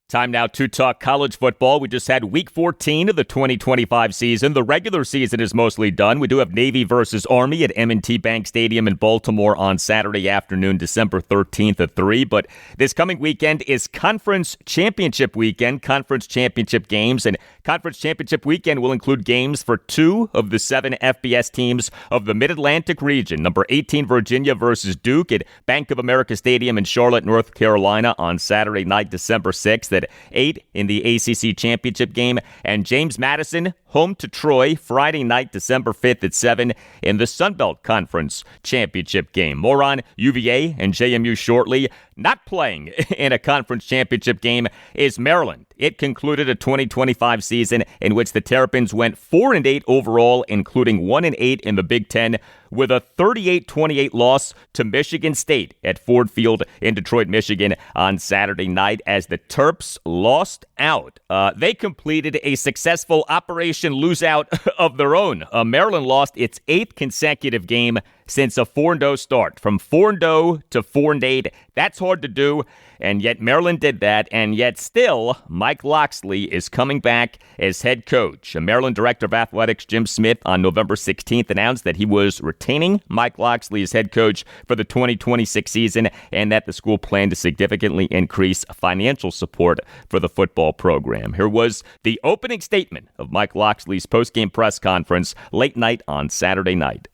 Time now to talk college football. We just had week 14 of the 2025 season. The regular season is mostly done. We do have Navy versus Army at M&T Bank Stadium in Baltimore on Saturday afternoon, December 13th at 3. But this coming weekend is Conference Championship weekend, Conference Championship games. And Conference Championship weekend will include games for 2 of the 7 FBS teams of the Mid-Atlantic region. Number 18, Virginia versus Duke at Bank of America Stadium in Charlotte, North Carolina on Saturday night, December 6th at 8 in the ACC Championship game, and James Madison home to Troy Friday night, December 5th at 7 in the Sun Belt Conference Championship game. More on UVA and JMU shortly. Not playing in a conference championship game is Maryland. It concluded a 2025 season in which the Terrapins went 4-8 overall, including 1-8 in the Big Ten, with a 38-28 loss to Michigan State at Ford Field in Detroit, Michigan on Saturday night as the Terps lost out. They completed a successful Operation Lose Out of their own. Maryland lost its 8th consecutive game, since a 4-0 start. From 4-0 to 4-8, that's hard to do, and yet Maryland did that, and yet still Mike Locksley is coming back as head coach. A Maryland Director of Athletics Jim Smith on November 16th announced that he was retaining Mike Locksley as head coach for the 2026 season, and that the school planned to significantly increase financial support for the football program. Here was the opening statement of Mike Locksley's postgame press conference late night on Saturday night.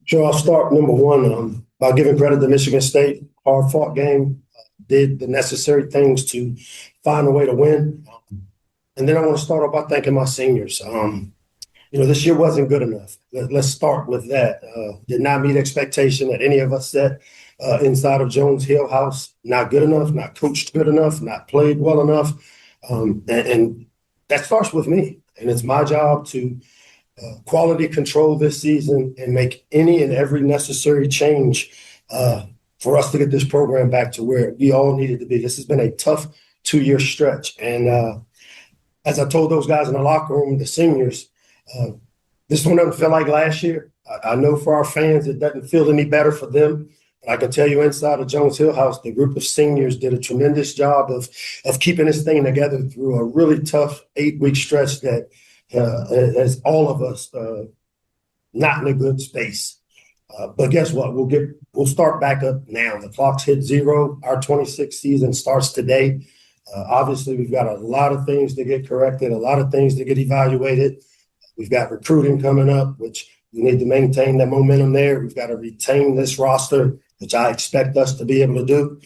Sure, I'll start number one by giving credit to Michigan State. Hard-fought game, did the necessary things to find a way to win. And then I want to start off by thanking my seniors. This year wasn't good enough. Let's start with that. Did not meet expectation that any of us set inside of Jones Hill House. Not good enough, not coached good enough, not played well enough. And that starts with me. And it's my job to quality control this season and make any and every necessary change for us to get this program back to where we all needed to be. This has been a tough 2-year stretch. And as I told those guys in the locker room, the seniors, this one doesn't feel like last year. I know for our fans, it doesn't feel any better for them. But I can tell you inside of Jones Hill House, the group of seniors did a tremendous job of keeping this thing together through a really tough 8-week stretch that has all of us not in a good space. But guess what? We'll start back up now. The clock's hit 0. Our 26th season starts today. Obviously, we've got a lot of things to get corrected, a lot of things to get evaluated. We've got recruiting coming up, which we need to maintain the momentum there. We've got to retain this roster, which I expect us to be able to do.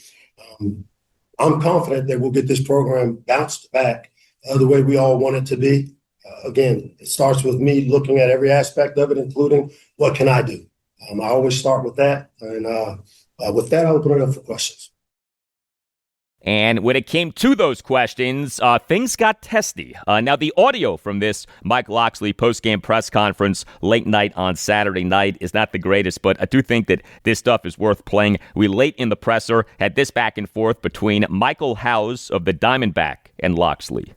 I'm confident that we'll get this program bounced back the way we all want it to be. Again, it starts with me looking at every aspect of it, including what can I do. I always start with that. And with that, I'll open it up for questions. And when it came to those questions, things got testy. Now, the audio from this Mike Locksley postgame press conference late night on Saturday night is not the greatest, but I do think that this stuff is worth playing. We late in the presser had this back and forth between Michael Howes of the Diamondback and Locksley.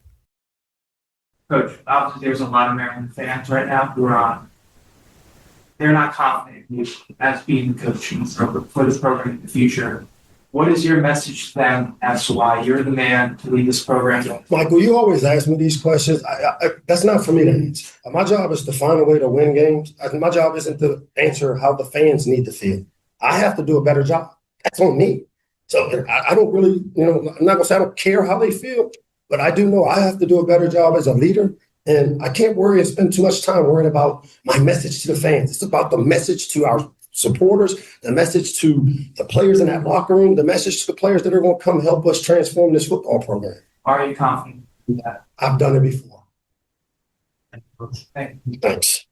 Coach, obviously there's a lot of Maryland fans right now who are they're not confident in you as being the coach for this program in the future. What is your message to them as to why you're the man to lead this program? Michael, you always ask me these questions. That's not for me to answer. My job is to find a way to win games. My job isn't to answer how the fans need to feel. I have to do a better job. That's on me. So I don't really, I'm not going to say I don't care how they feel, but I do know I have to do a better job as a leader. And I can't worry and spend too much time worrying about my message to the fans. It's about the message to our supporters, the message to the players in that locker room, the message to the players that are going to come help us transform this football program. Are you confident in that? I've done it before. Thank you. Thanks.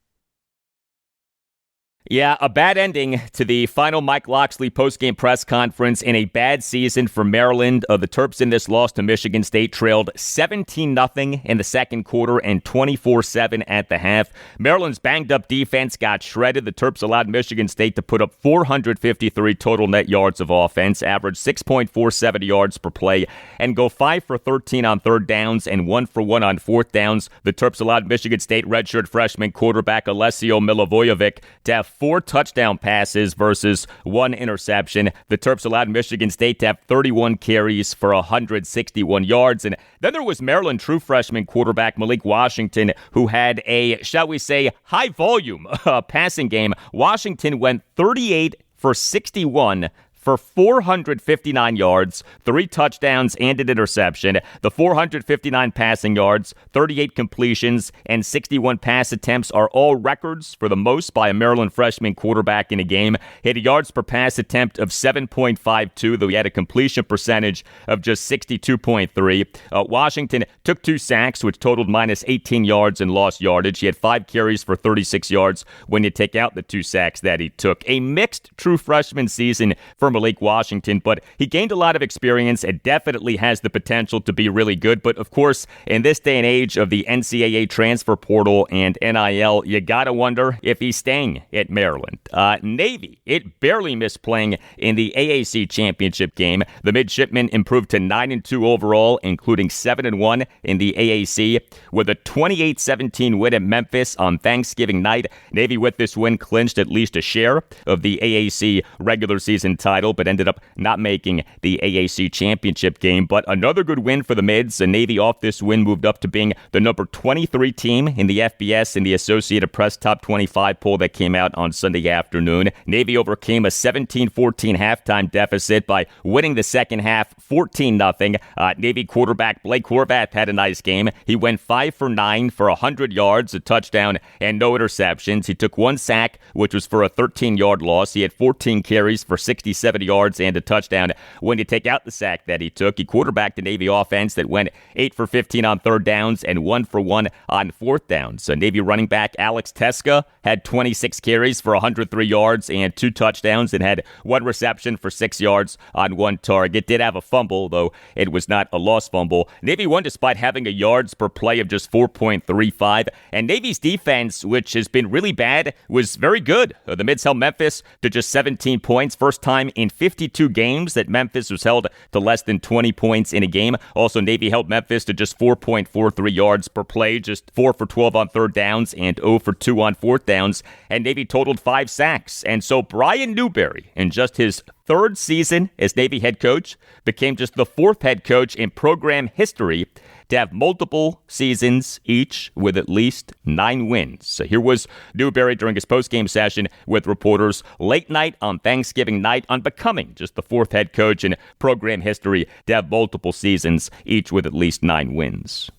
Yeah, a bad ending to the final Mike Locksley postgame press conference in a bad season for Maryland. The Terps in this loss to Michigan State trailed 17-0 in the second quarter and 24-7 at the half. Maryland's banged-up defense got shredded. The Terps allowed Michigan State to put up 453 total net yards of offense, average 6.47 yards per play, and go 5 for 13 on third downs and 1 for 1 on fourth downs. The Terps allowed Michigan State redshirt freshman quarterback Alessio Milivojevic to have 4 touchdown passes versus 1 interception. The Terps allowed Michigan State to have 31 carries for 161 yards. And then there was Maryland true freshman quarterback Malik Washington, who had a, shall we say, high-volume passing game. Washington went 38 for 61 for 459 yards, 3 touchdowns, and an interception. The 459 passing yards, 38 completions, and 61 pass attempts are all records for the most by a Maryland freshman quarterback in a game. He had a yards per pass attempt of 7.52, though he had a completion percentage of just 62.3. Washington took 2 sacks, which totaled minus 18 yards and lost yardage. He had 5 carries for 36 yards when you take out the 2 sacks that he took. A mixed true freshman season for former Lake Washington, but he gained a lot of experience and definitely has the potential to be really good. But of course, in this day and age of the NCAA transfer portal and NIL, you gotta wonder if he's staying at Maryland. Navy, it barely missed playing in the AAC Championship game. The midshipmen improved to 9-2 overall, including 7-1 in the AAC, with a 28-17 win at Memphis on Thanksgiving night. Navy, with this win, clinched at least a share of the AAC regular season title, but ended up not making the AAC Championship game. But another good win for the Mids. And Navy, off this win, moved up to being the number 23 team in the FBS in the Associated Press Top 25 poll that came out on Sunday afternoon. Navy overcame a 17-14 halftime deficit by winning the second half 14-0. Navy quarterback Blake Horvath had a nice game. He went 5 for 9 for 100 yards, a touchdown, and no interceptions. He took one sack, which was for a 13-yard loss. He had 14 carries for 67 yards and a touchdown. When you take out the sack that he took, he quarterbacked the Navy offense that went 8 for 15 on third downs and 1 for 1 on fourth downs. So Navy running back Alex Teska had 26 carries for 103 yards and 2 touchdowns and had 1 reception for 6 yards on 1 target. Did have a fumble, though it was not a lost fumble. Navy won despite having a yards per play of just 4.35. And Navy's defense, which has been really bad, was very good. The Mids held Memphis to just 17 points. First time in 52 games that Memphis was held to less than 20 points in a game. Also, Navy held Memphis to just 4.43 yards per play, just 4 for 12 on third downs and 0 for 2 on fourth downs. And Navy totaled 5 sacks. And so Brian Newberry, in just his third season as Navy head coach, became just the 4th head coach in program history to have multiple seasons each with at least 9 wins. So here was Newberry during his post-game session with reporters late night on Thanksgiving night on becoming just the 4th head coach in program history to have multiple seasons each with at least 9 wins.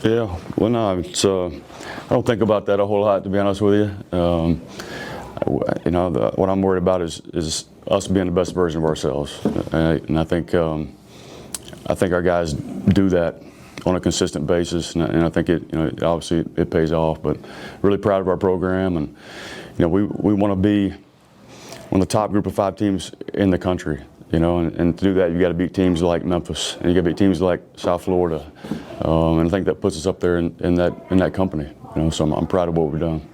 Yeah, well, no, it's, I don't think about that a whole lot, to be honest with you. What I'm worried about is us being the best version of ourselves, and I think our guys do that on a consistent basis, and I think it obviously it pays off. But really proud of our program, and we want to be one of the top group of 5 teams in the country. And to do that, you got to beat teams like Memphis, and you got to beat teams like South Florida, and I think that puts us up there in that company. So I'm proud of what we've done.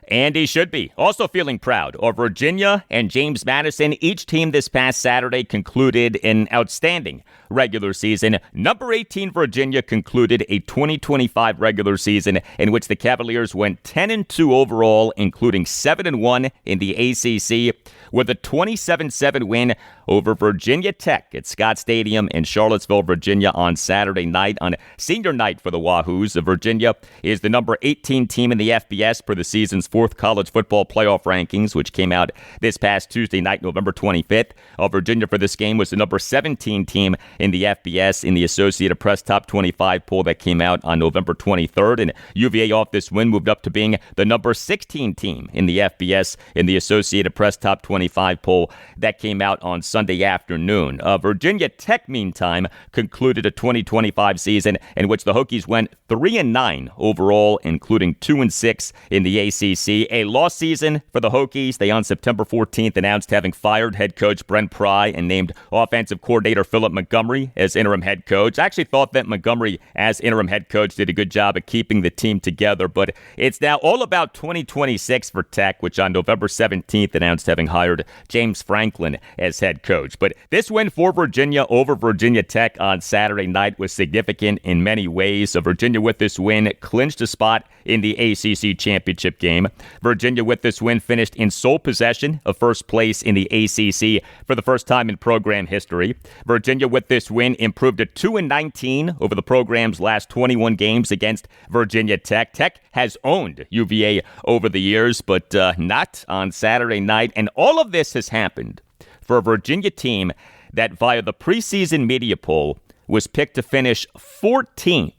And he should be. Also feeling proud of Virginia and James Madison. Each team this past Saturday concluded an outstanding regular season. Number 18 Virginia concluded a 2025 regular season in which the Cavaliers went 10-2 overall, including 7-1 in the ACC, with a 27-7 win over Virginia Tech at Scott Stadium in Charlottesville, Virginia on Saturday night. On senior night for the Wahoos, Virginia is the number 18 team in the FBS per the season's 4th college football playoff rankings, which came out this past Tuesday night, November 25th. Virginia for this game was the number 17 team in the FBS in the Associated Press Top 25 poll that came out on November 23rd. And UVA off this win moved up to being the number 16 team in the FBS in the Associated Press Top 25 poll that came out on Sunday afternoon. Virginia Tech, meantime, concluded a 2025 season in which the Hokies went 3-9 overall, including 2-6 in the ACC. A lost season for the Hokies. They, on September 14th, announced having fired head coach Brent Pry and named offensive coordinator Philip Montgomery as interim head coach. I actually thought that Montgomery, as interim head coach, did a good job of keeping the team together, but it's now all about 2026 for Tech, which on November 17th announced having hired James Franklin as head coach. But this win for Virginia over Virginia Tech on Saturday night was significant in many ways. So Virginia, with this win, clinched a spot in the ACC Championship game. Virginia, with this win, finished in sole possession of first place in the ACC for the first time in program history. Virginia, with this win, improved to 2-19 over the program's last 21 games against Virginia Tech. Tech has owned UVA over the years, but not on Saturday night. And all of this has happened for a Virginia team that, via the preseason media poll, was picked to finish 14th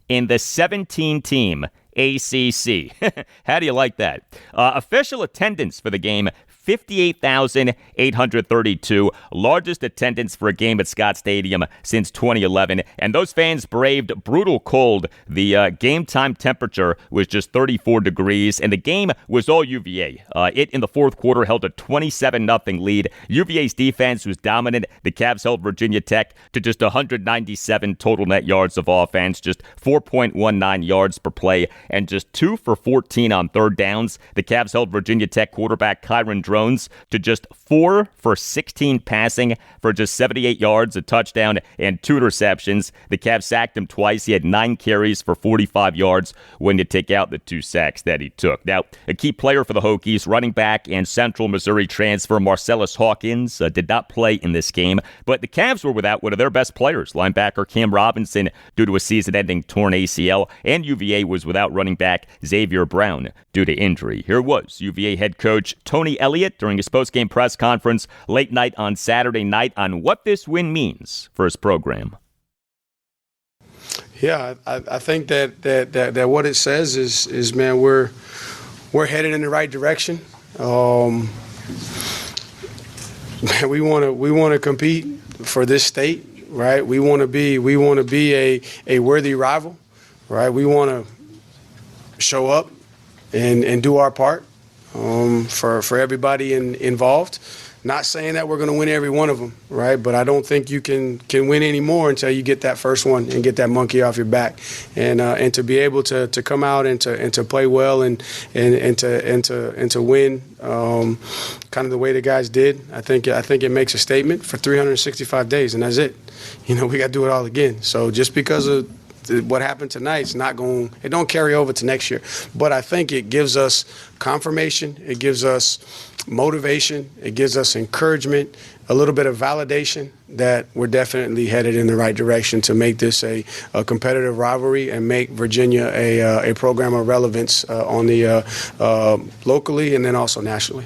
in the 17-team ACC. How do you like that? Official attendance for the game, 58,832, largest attendance for a game at Scott Stadium since 2011. And those fans braved brutal cold. The game time temperature was just 34 degrees, and the game was all UVA. It, in the fourth quarter, held a 27-0 lead. UVA's defense was dominant. The Cavs held Virginia Tech to just 197 total net yards of offense, just 4.19 yards per play, and just 2 for 14 on third downs. The Cavs held Virginia Tech quarterback Kyron Drones to just 4 for 16 passing for just 78 yards, a touchdown, and 2 interceptions. The Cavs sacked him twice. He had 9 carries for 45 yards when you take out the 2 sacks that he took. Now, a key player for the Hokies, running back and Central Missouri transfer Marcellus Hawkins, did not play in this game, but the Cavs were without one of their best players, linebacker Cam Robinson, due to a season-ending torn ACL, and UVA was without running back Xavier Brown due to injury. Here was UVA head coach Tony Elliott during his post-game press conference late night on Saturday night on what this win means for his program. Yeah, I think that what it says is man, we're headed in the right direction. Man, we want to compete for this state, right? We want to be a worthy rival, right? We want to show up and do our part for everybody involved. Not saying that we're going to win every one of them, right? But I don't think you can win any more until you get that first one and get that monkey off your back, and to be able to come out and to play well and to win kind of the way the guys did. I think it makes a statement for 365 days, and that's it. We got to do it all again. So just because of what happened tonight, it don't carry over to next year. But I think it gives us confirmation, it gives us motivation, it gives us encouragement, a little bit of validation that we're definitely headed in the right direction to make this a competitive rivalry and make Virginia a program of relevance on the locally and then also nationally.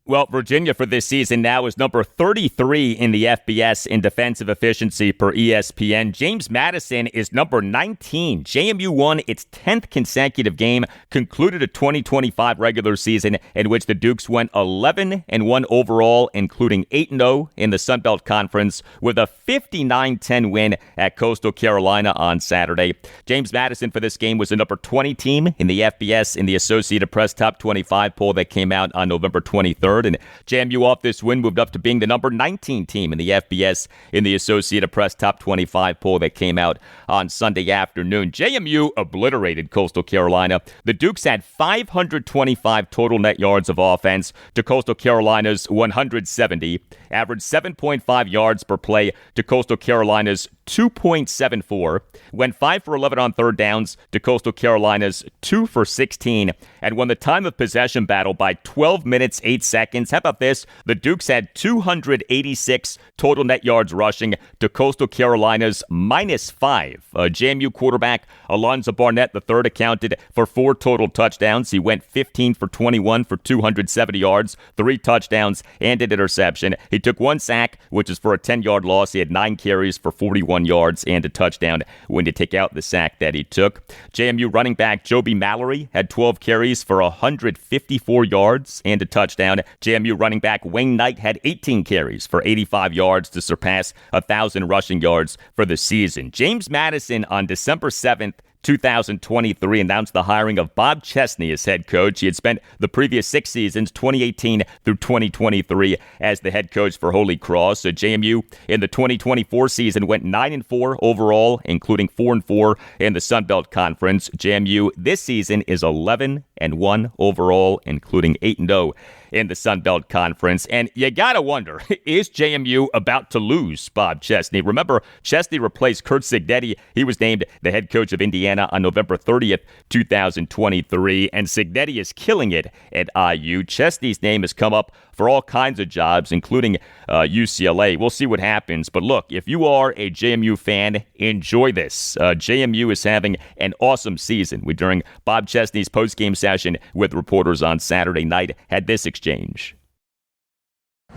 Well, Virginia for this season now is number 33 in the FBS in defensive efficiency per ESPN. James Madison is number 19. JMU won its 10th consecutive game, concluded a 2025 regular season in which the Dukes went 11-1 overall, including 8-0 in the Sun Belt Conference, with a 59-10 win at Coastal Carolina on Saturday. James Madison for this game was the number 20 team in the FBS in the Associated Press Top 25 poll that came out on November 23rd. And JMU off this win moved up to being the number 19 team in the FBS in the Associated Press Top 25 poll that came out on Sunday afternoon. JMU obliterated Coastal Carolina. The Dukes had 525 total net yards of offense to Coastal Carolina's 170, averaged 7.5 yards per play to Coastal Carolina's 2.74, went 5 for 11 on third downs to Coastal Carolina's 2 for 16, and won the time of possession battle by 12 minutes, 8 seconds. How about this? The Dukes had 286 total net yards rushing to Coastal Carolina's -5. JMU quarterback Alonzo Barnett III accounted for 4 total touchdowns. He went 15 for 21 for 270 yards, 3 touchdowns, and an interception. He took 1 sack, which is for a 10-yard loss. He had 9 carries for 41 yards and a touchdown when you take out the sack that he took. JMU running back Joby Mallory had 12 carries for 154 yards and a touchdown. JMU running back Wayne Knight had 18 carries for 85 yards to surpass 1,000 rushing yards for the season. James Madison on December 7th, 2023 announced the hiring of Bob Chesney as head coach. He had spent the previous 6 seasons, 2018 through 2023, as the head coach for Holy Cross. So JMU in the 2024 season went 9-4 overall, including 4-4 in the Sun Belt Conference. JMU this season is 11-1 overall, including 8-0 in the Sun Belt Conference. And you gotta wonder, is JMU about to lose Bob Chesney? Remember, Chesney replaced Curt Cignetti. He was named the head coach of Indiana on November 30th, 2023, and Cignetti is killing it at IU. Chesney's name has come up for all kinds of jobs, including UCLA. We'll see what happens. But look, if you are a JMU fan, enjoy this. JMU is having an awesome season. We, during Bob Chesney's postgame session with reporters on Saturday night, had this exchange.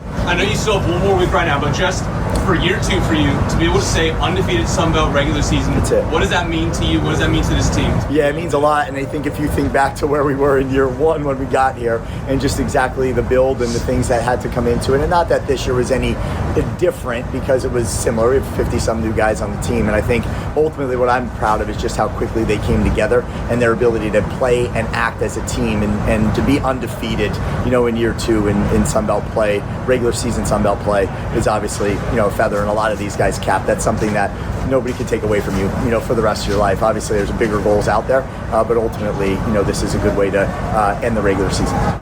I know you still have one more week right now, but just for year 2 for you, to be able to say undefeated Sun Belt regular season, that's it. What does that mean to you? What does that mean to this team? Yeah, it means a lot, and I think if you think back to where we were in year 1 when we got here, and just exactly the build and the things that had to come into it, and not that this year was any different because it was similar. We have 50-some new guys on the team, and I think ultimately what I'm proud of is just how quickly they came together and their ability to play and act as a team and to be undefeated, in year 2 in Sun Belt play, regular season Sun Belt play is obviously, a feather in a lot of these guys' cap. That's something that nobody can take away from you, for the rest of your life. Obviously, there's bigger goals out there, but ultimately, this is a good way to end the regular season.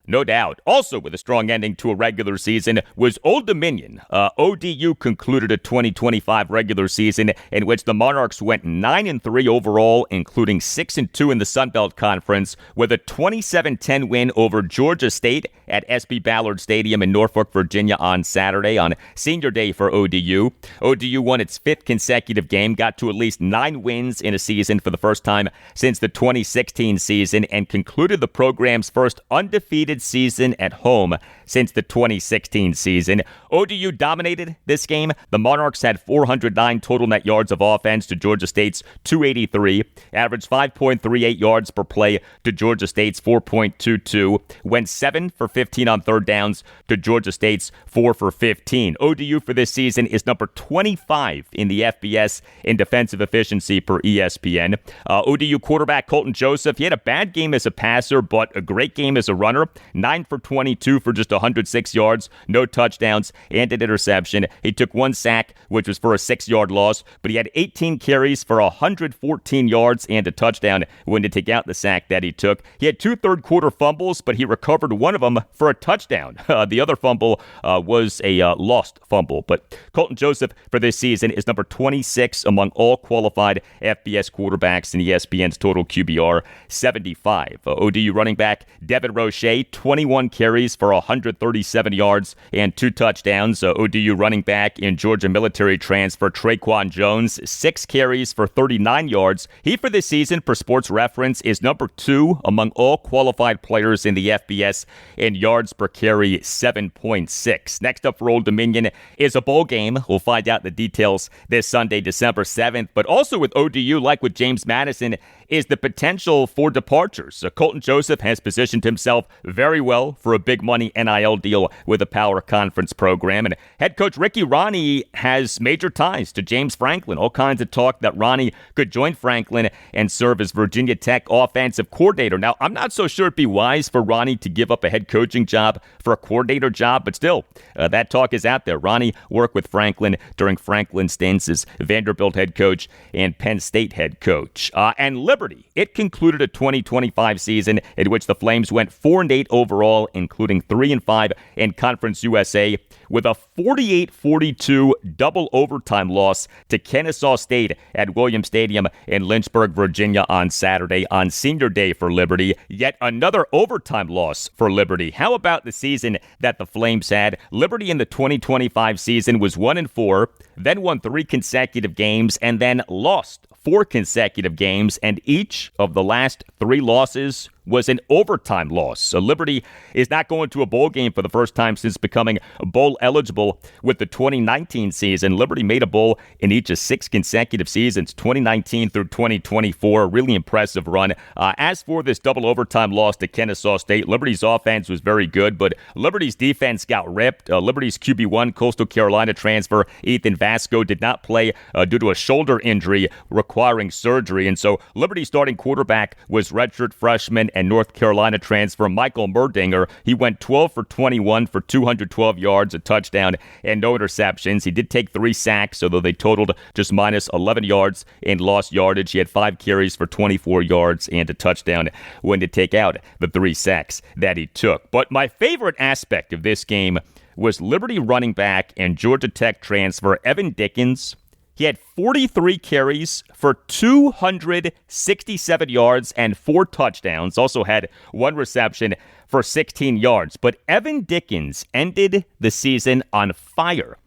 No doubt. Also with a strong ending to a regular season was Old Dominion. ODU concluded a 2025 regular season in which the Monarchs went 9-3 overall, including 6-2 in the Sun Belt Conference, with a 27-10 win over Georgia State at SB Ballard Stadium in Norfolk, Virginia on Saturday on senior day for ODU. ODU won its 5th consecutive game, got to at least 9 wins in a season for the first time since the 2016 season, and concluded the program's first undefeated season at home since the 2016 season. ODU dominated this game. The Monarchs had 409 total net yards of offense to Georgia State's 283, averaged 5.38 yards per play to Georgia State's 4.22, went 7 for 15 on third downs to Georgia State's 4 for 15. ODU for this season is number 25 in the FBS in defensive efficiency per ESPN. ODU quarterback Colton Joseph, he had a bad game as a passer, but a great game as a runner. 9 for 22 for just 106 yards, no touchdowns, and an interception. He took 1 sack, which was for a 6-yard loss, but he had 18 carries for 114 yards and a touchdown when to take out the sack that he took. He had 2 third-quarter fumbles, but he recovered one of them for a touchdown. The other fumble was a lost fumble, but Colton Joseph for this season is number 26 among all qualified FBS quarterbacks in ESPN's total QBR 75. ODU running back Devin Roche, 21 carries for 137 yards and 2 touchdowns. ODU running back in Georgia military transfer Traquan Jones, 6 carries for 39 yards. He for this season, per Sports Reference, is number 2 among all qualified players in the FBS in yards per carry, 7.6. Next up for Old Dominion is a bowl game. We'll find out the details this Sunday, December 7th. But also with ODU, like with James Madison, is the potential for departures. Colton Joseph has positioned himself very well for a big money NIL deal with a power conference program. And head coach Ricky Ronnie has major ties to James Franklin. All kinds of talk that Ronnie could join Franklin and serve as Virginia Tech offensive coordinator. Now, I'm not so sure it'd be wise for Ronnie to give up a head coaching job for a coordinator job, but still, that talk is out there. Ronnie worked with Franklin during Franklin's stints as Vanderbilt head coach and Penn State head coach. And Liberty, it concluded a 2025 season in which the Flames went 4-8 overall, including 3-5 in Conference USA, with a 48-42 double overtime loss to Kennesaw State at Williams Stadium in Lynchburg, Virginia on Saturday on senior day for Liberty. Yet another overtime loss for Liberty. How about the season that the Flames had? Liberty in the 2025 season was 1-4, then won 3 consecutive games, and then lost 4 consecutive games, and each of the last 3 losses was an overtime loss. So Liberty is not going to a bowl game for the first time since becoming bowl eligible with the 2019 season. Liberty made a bowl in each of 6 consecutive seasons, 2019 through 2024. Really impressive run. As for this double overtime loss to Kennesaw State, Liberty's offense was very good, but Liberty's defense got ripped. Liberty's QB1 Coastal Carolina transfer Ethan Vasco did not play due to a shoulder injury requiring surgery, and so Liberty's starting quarterback was redshirt freshman and North Carolina transfer Michael Merdinger. He went 12 for 21 for 212 yards, a touchdown, and no interceptions. He did take 3 sacks, although they totaled just minus 11 yards in lost yardage. He had 5 carries for 24 yards and a touchdown when to take out the 3 sacks that he took. But my favorite aspect of this game was Liberty running back and Georgia Tech transfer Evan Dickens. He had 43 carries for 267 yards and 4 touchdowns. Also had 1 reception for 16 yards. But Evan Dickens ended the season on fire.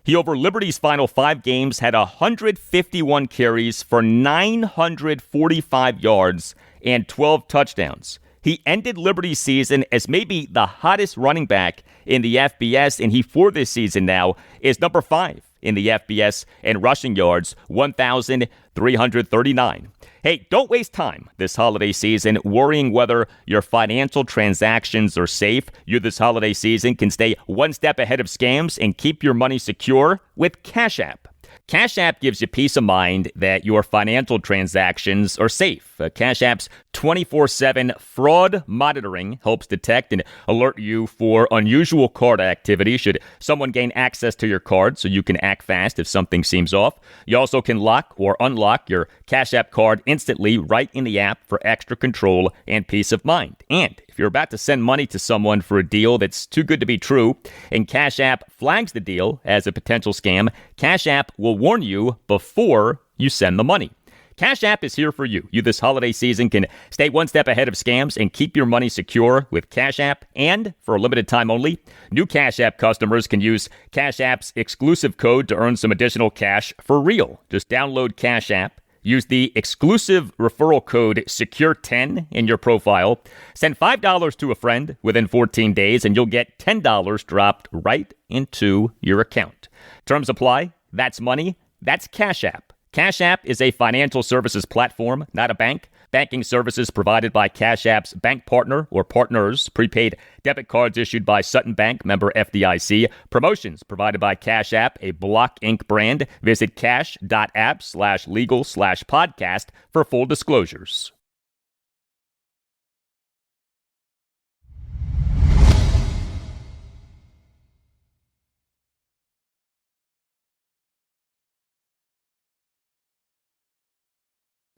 He, over Liberty's final 5 games, had 151 carries for 945 yards and 12 touchdowns. He ended Liberty's season as maybe the hottest running back in the FBS, and he, for this season now, is number 5 in the FBS in rushing yards, 1,339. Hey, don't waste time this holiday season worrying whether your financial transactions are safe. You this holiday season can stay one step ahead of scams and keep your money secure with Cash App. Cash App gives you peace of mind that your financial transactions are safe. Cash App's 24/7 fraud monitoring helps detect and alert you for unusual card activity should someone gain access to your card, so you can act fast if something seems off. You also can lock or unlock your Cash App card instantly right in the app for extra control and peace of mind. And if you're about to send money to someone for a deal that's too good to be true, and Cash App flags the deal as a potential scam, Cash App will warn you before you send the money. Cash App is here for you. You this holiday season can stay one step ahead of scams and keep your money secure with Cash App. And for a limited time only, new Cash App customers can use Cash App's exclusive code to earn some additional cash for real. Just download Cash App. Use the exclusive referral code SECURE10 in your profile. Send $5 to a friend within 14 days, and you'll get $10 dropped right into your account. Terms apply. That's money. That's Cash App. Cash App is a financial services platform, not a bank. Banking services provided by Cash App's bank partner or partners. Prepaid debit cards issued by Sutton Bank, member FDIC. Promotions provided by Cash App, a Block Inc. brand. Visit cash.app/legal/podcast for full disclosures.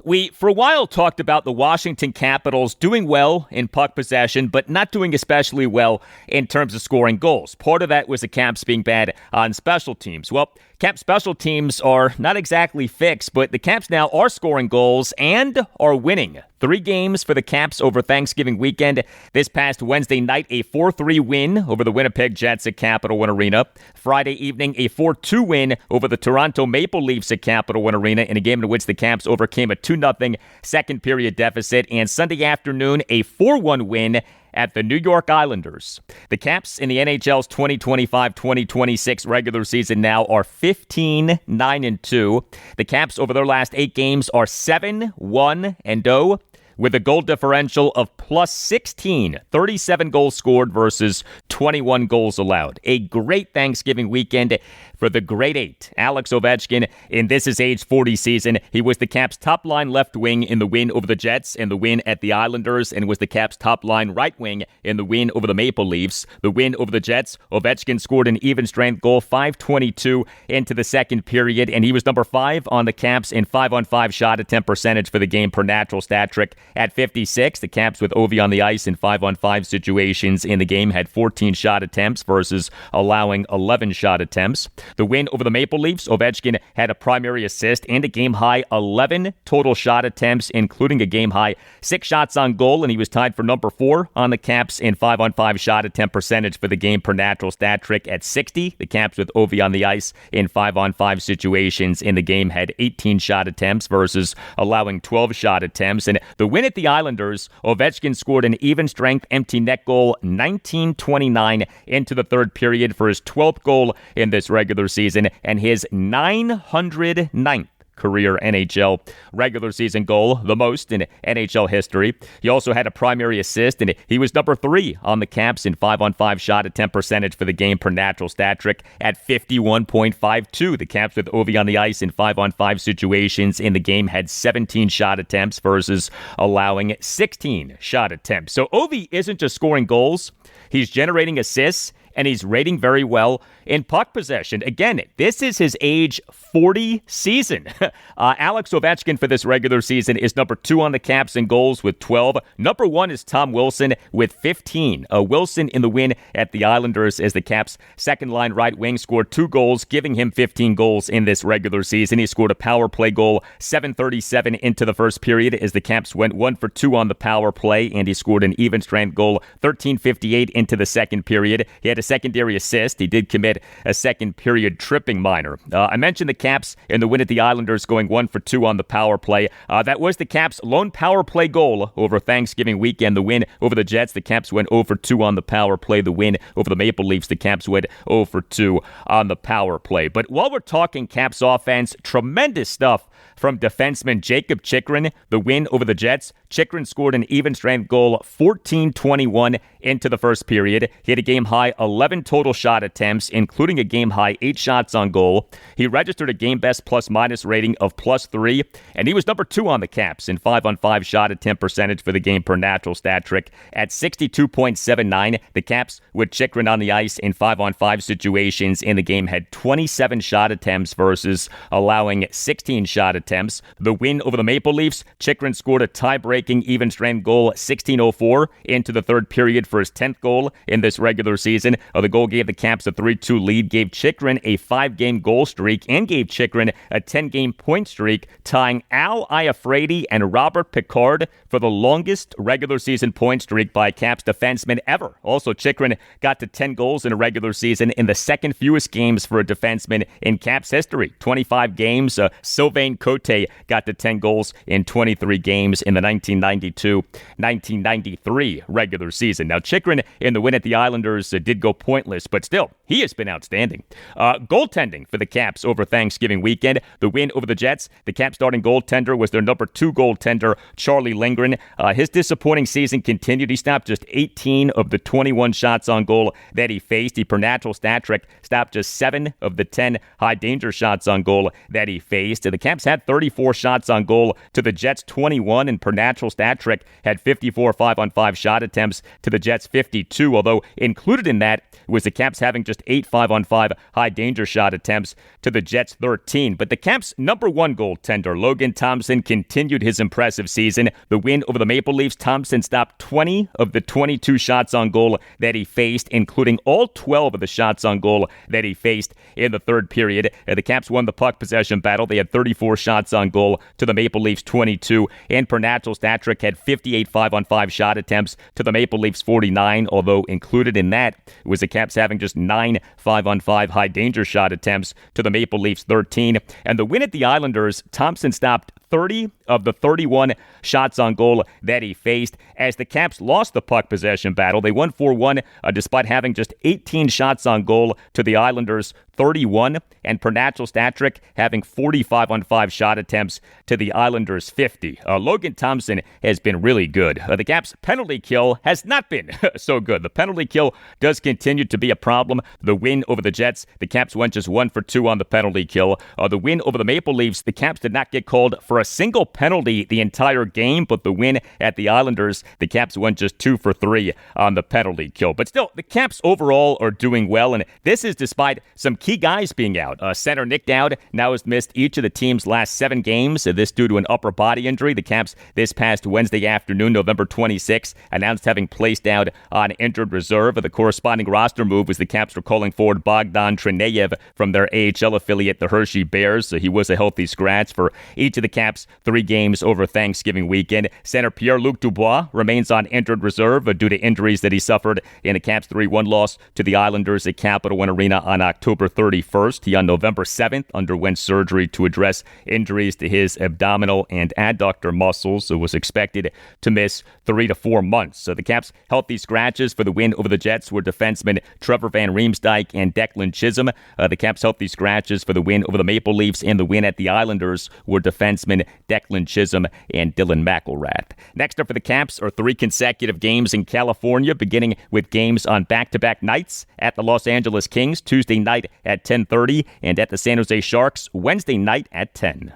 We, for a while, talked about the Washington Capitals doing well in puck possession, but not doing especially well in terms of scoring goals. Part of that was the Caps being bad on special teams. Well, Caps special teams are not exactly fixed, but the Caps now are scoring goals and are winning. 3 games for the Caps over Thanksgiving weekend. This past Wednesday night, a 4-3 win over the Winnipeg Jets at Capital One Arena. Friday evening, a 4-2 win over the Toronto Maple Leafs at Capital One Arena in a game in which the Caps overcame a 2-0 second period deficit. And Sunday afternoon, a 4-1 win at the New York Islanders. The Caps in the NHL's 2025-2026 regular season now are 15-9-2. The Caps over their last 8 games are 7-1-0. with a goal differential of plus 16, 37 goals scored versus 21 goals allowed. A great Thanksgiving weekend for the Great Eight. Alex Ovechkin, in this his age 40 season, he was the Caps' top-line left wing in the win over the Jets and the win at the Islanders, and was the Caps' top-line right wing in the win over the Maple Leafs. The win over the Jets, Ovechkin scored an even-strength goal, 5:22 into the second period, and he was number 5 on the Caps in 5-on-5 shot attempt percentage for the game per natural stat trick at 56. The Caps with Ovi on the ice in 5-on-5 situations in the game had 14 shot attempts versus allowing 11 shot attempts. The win over the Maple Leafs, Ovechkin had a primary assist and a game-high 11 total shot attempts, including a game-high 6 shots on goal, and he was tied for number 4 on the Caps in 5-on-5 shot attempt percentage for the game per natural stat trick at 60. The Caps with Ovi on the ice in 5-on-5 situations in the game had 18 shot attempts versus allowing 12 shot attempts. And the win at the Islanders, Ovechkin scored an even-strength empty net goal, 19:29 into the third period for his 12th goal in this regular season and his 909th career NHL regular season goal, the most in NHL history. He also had a primary assist, and he was number 3 on the Caps in 5-on-5 shot attempt percentage for the game per natural stat trick at 51.52. The Caps with Ovi on the ice in 5-on-5 situations in the game had 17 shot attempts versus allowing 16 shot attempts. So Ovi isn't just scoring goals, he's generating assists, and he's rating very well in puck possession. Again, this is his age 40 season. Alex Ovechkin for this regular season is number 2 on the Caps in goals with 12. Number 1 is Tom Wilson with 15. Wilson in the win at the Islanders as the Caps' second-line right wing scored 2 goals, giving him 15 goals in this regular season. He scored a power play goal 7:37 into the first period as the Caps went 1 for 2 on the power play, and he scored an even-strength goal 13:58 into the second period. He had a secondary assist. He did commit a second period tripping minor. I mentioned the Caps in the win at the Islanders going 1 for 2 on the power play. That was the Caps' lone power play goal over Thanksgiving weekend. The win over the Jets, the Caps went 0 for 2 on the power play. The win over the Maple Leafs, the Caps went 0 for 2 on the power play. But while we're talking Caps offense, tremendous stuff from defenseman Jacob Chychrun. The win over the Jets. Chychrun scored an even-strength goal 14-21 into the first period. He had a game-high 11 total shot attempts, including a game-high 8 shots on goal. He registered a game-best plus-minus rating of +3, and he was number 2 on the Caps in 5-on-5 shot attempt percentage for the game per natural stat trick at 62.79. The Caps, with Chychrun on the ice in 5-on-5 situations in the game, had 27 shot attempts versus allowing 16 shot attempts. The win over the Maple Leafs, Chychrun scored a tie-breaking even-strength goal 16:04 into the third period for his 10th goal in this regular season. The goal gave the Caps a 3-2 lead, gave Chychrun a 5-game goal streak, and gave Chychrun a 10-game point streak, tying Al Iafrate and Robert Picard for the longest regular season point streak by Caps defenseman ever. Also, Chychrun got to 10 goals in a regular season in the second fewest games for a defenseman in Caps history. 25 games. Sylvain Cote got to 10 goals in 23 games in the 1992-1993 regular season. Now, Chychrun in the win at the Islanders did go pointless, but still, he has been outstanding. Goaltending for the Caps over Thanksgiving weekend. The win over the Jets, the Caps starting goaltender was their number 2 goaltender, Charlie Lindgren. His disappointing season continued. He stopped just 18 of the 21 shots on goal that he faced. He, per natural stat trick, stopped just 7 of the 10 high-danger shots on goal that he faced. The Caps had 34 shots on goal to the Jets' 21, and per natural stat trick had 54 5-on-5 shot attempts to the Jets' 52, although included in that was the Caps having just 8 5-on-5 high-danger shot attempts to the Jets' 13. But the Caps' number 1 goaltender, Logan Thompson, continued his impressive season. The win over the Maple Leafs, Thompson stopped 20 of the 22 shots on goal that he faced, including all 12 of the shots on goal that he faced in the third period. The Caps won the puck possession battle. They had 34 shots on goal to the Maple Leafs' 22, and per natural stat trick had 58 5-on-5 shot attempts to the Maple Leafs' 49, although included in that was the Caps having just 9 5-on-5 high-danger shot attempts to the Maple Leafs' 13. And the win at the Islanders, Thompson stopped 30 of the 31 shots on goal that he faced. As the Caps lost the puck possession battle, they won 4-1 despite having just 18 shots on goal to the Islanders' 31, and per natural stat trick having 45 on 5 shot attempts to the Islanders' 50. Logan Thompson has been really good. The Caps' penalty kill has not been so good. The penalty kill does continue to be a problem. The win over the Jets, the Caps went just 1 for 2 on the penalty kill. The win over the Maple Leafs, the Caps did not get called for a single penalty the entire game, but the win at the Islanders, the Caps went just 2 for 3 on the penalty kill. But still, the Caps overall are doing well, and this is despite some key guys being out. Center Nick Dowd now has missed each of the team's last 7 games, this due to an upper body injury. The Caps this past Wednesday afternoon, November 26, announced having placed Dowd on injured reserve. The corresponding roster move was the Caps were calling forward Bogdan Trineyev from their AHL affiliate, the Hershey Bears. He was a healthy scratch for each of the Caps' 3 games over Thanksgiving weekend. Center Pierre-Luc Dubois remains on injured reserve due to injuries that he suffered in a Caps 3-1 loss to the Islanders at Capital One Arena on October 31st. He, on November 7th, underwent surgery to address injuries to his abdominal and adductor muscles, so was expected to miss 3 to 4 months. So the Caps' healthy scratches for the win over the Jets were defensemen Trevor Van Riemsdyk and Declan Chisholm. The Caps' healthy scratches for the win over the Maple Leafs and the win at the Islanders were defensemen Declan Chisholm and Dylan McElrath. Next up for the Caps are 3 consecutive games in California, beginning with games on back-to-back nights at the Los Angeles Kings Tuesday night at 10:30 and at the San Jose Sharks Wednesday night at 10.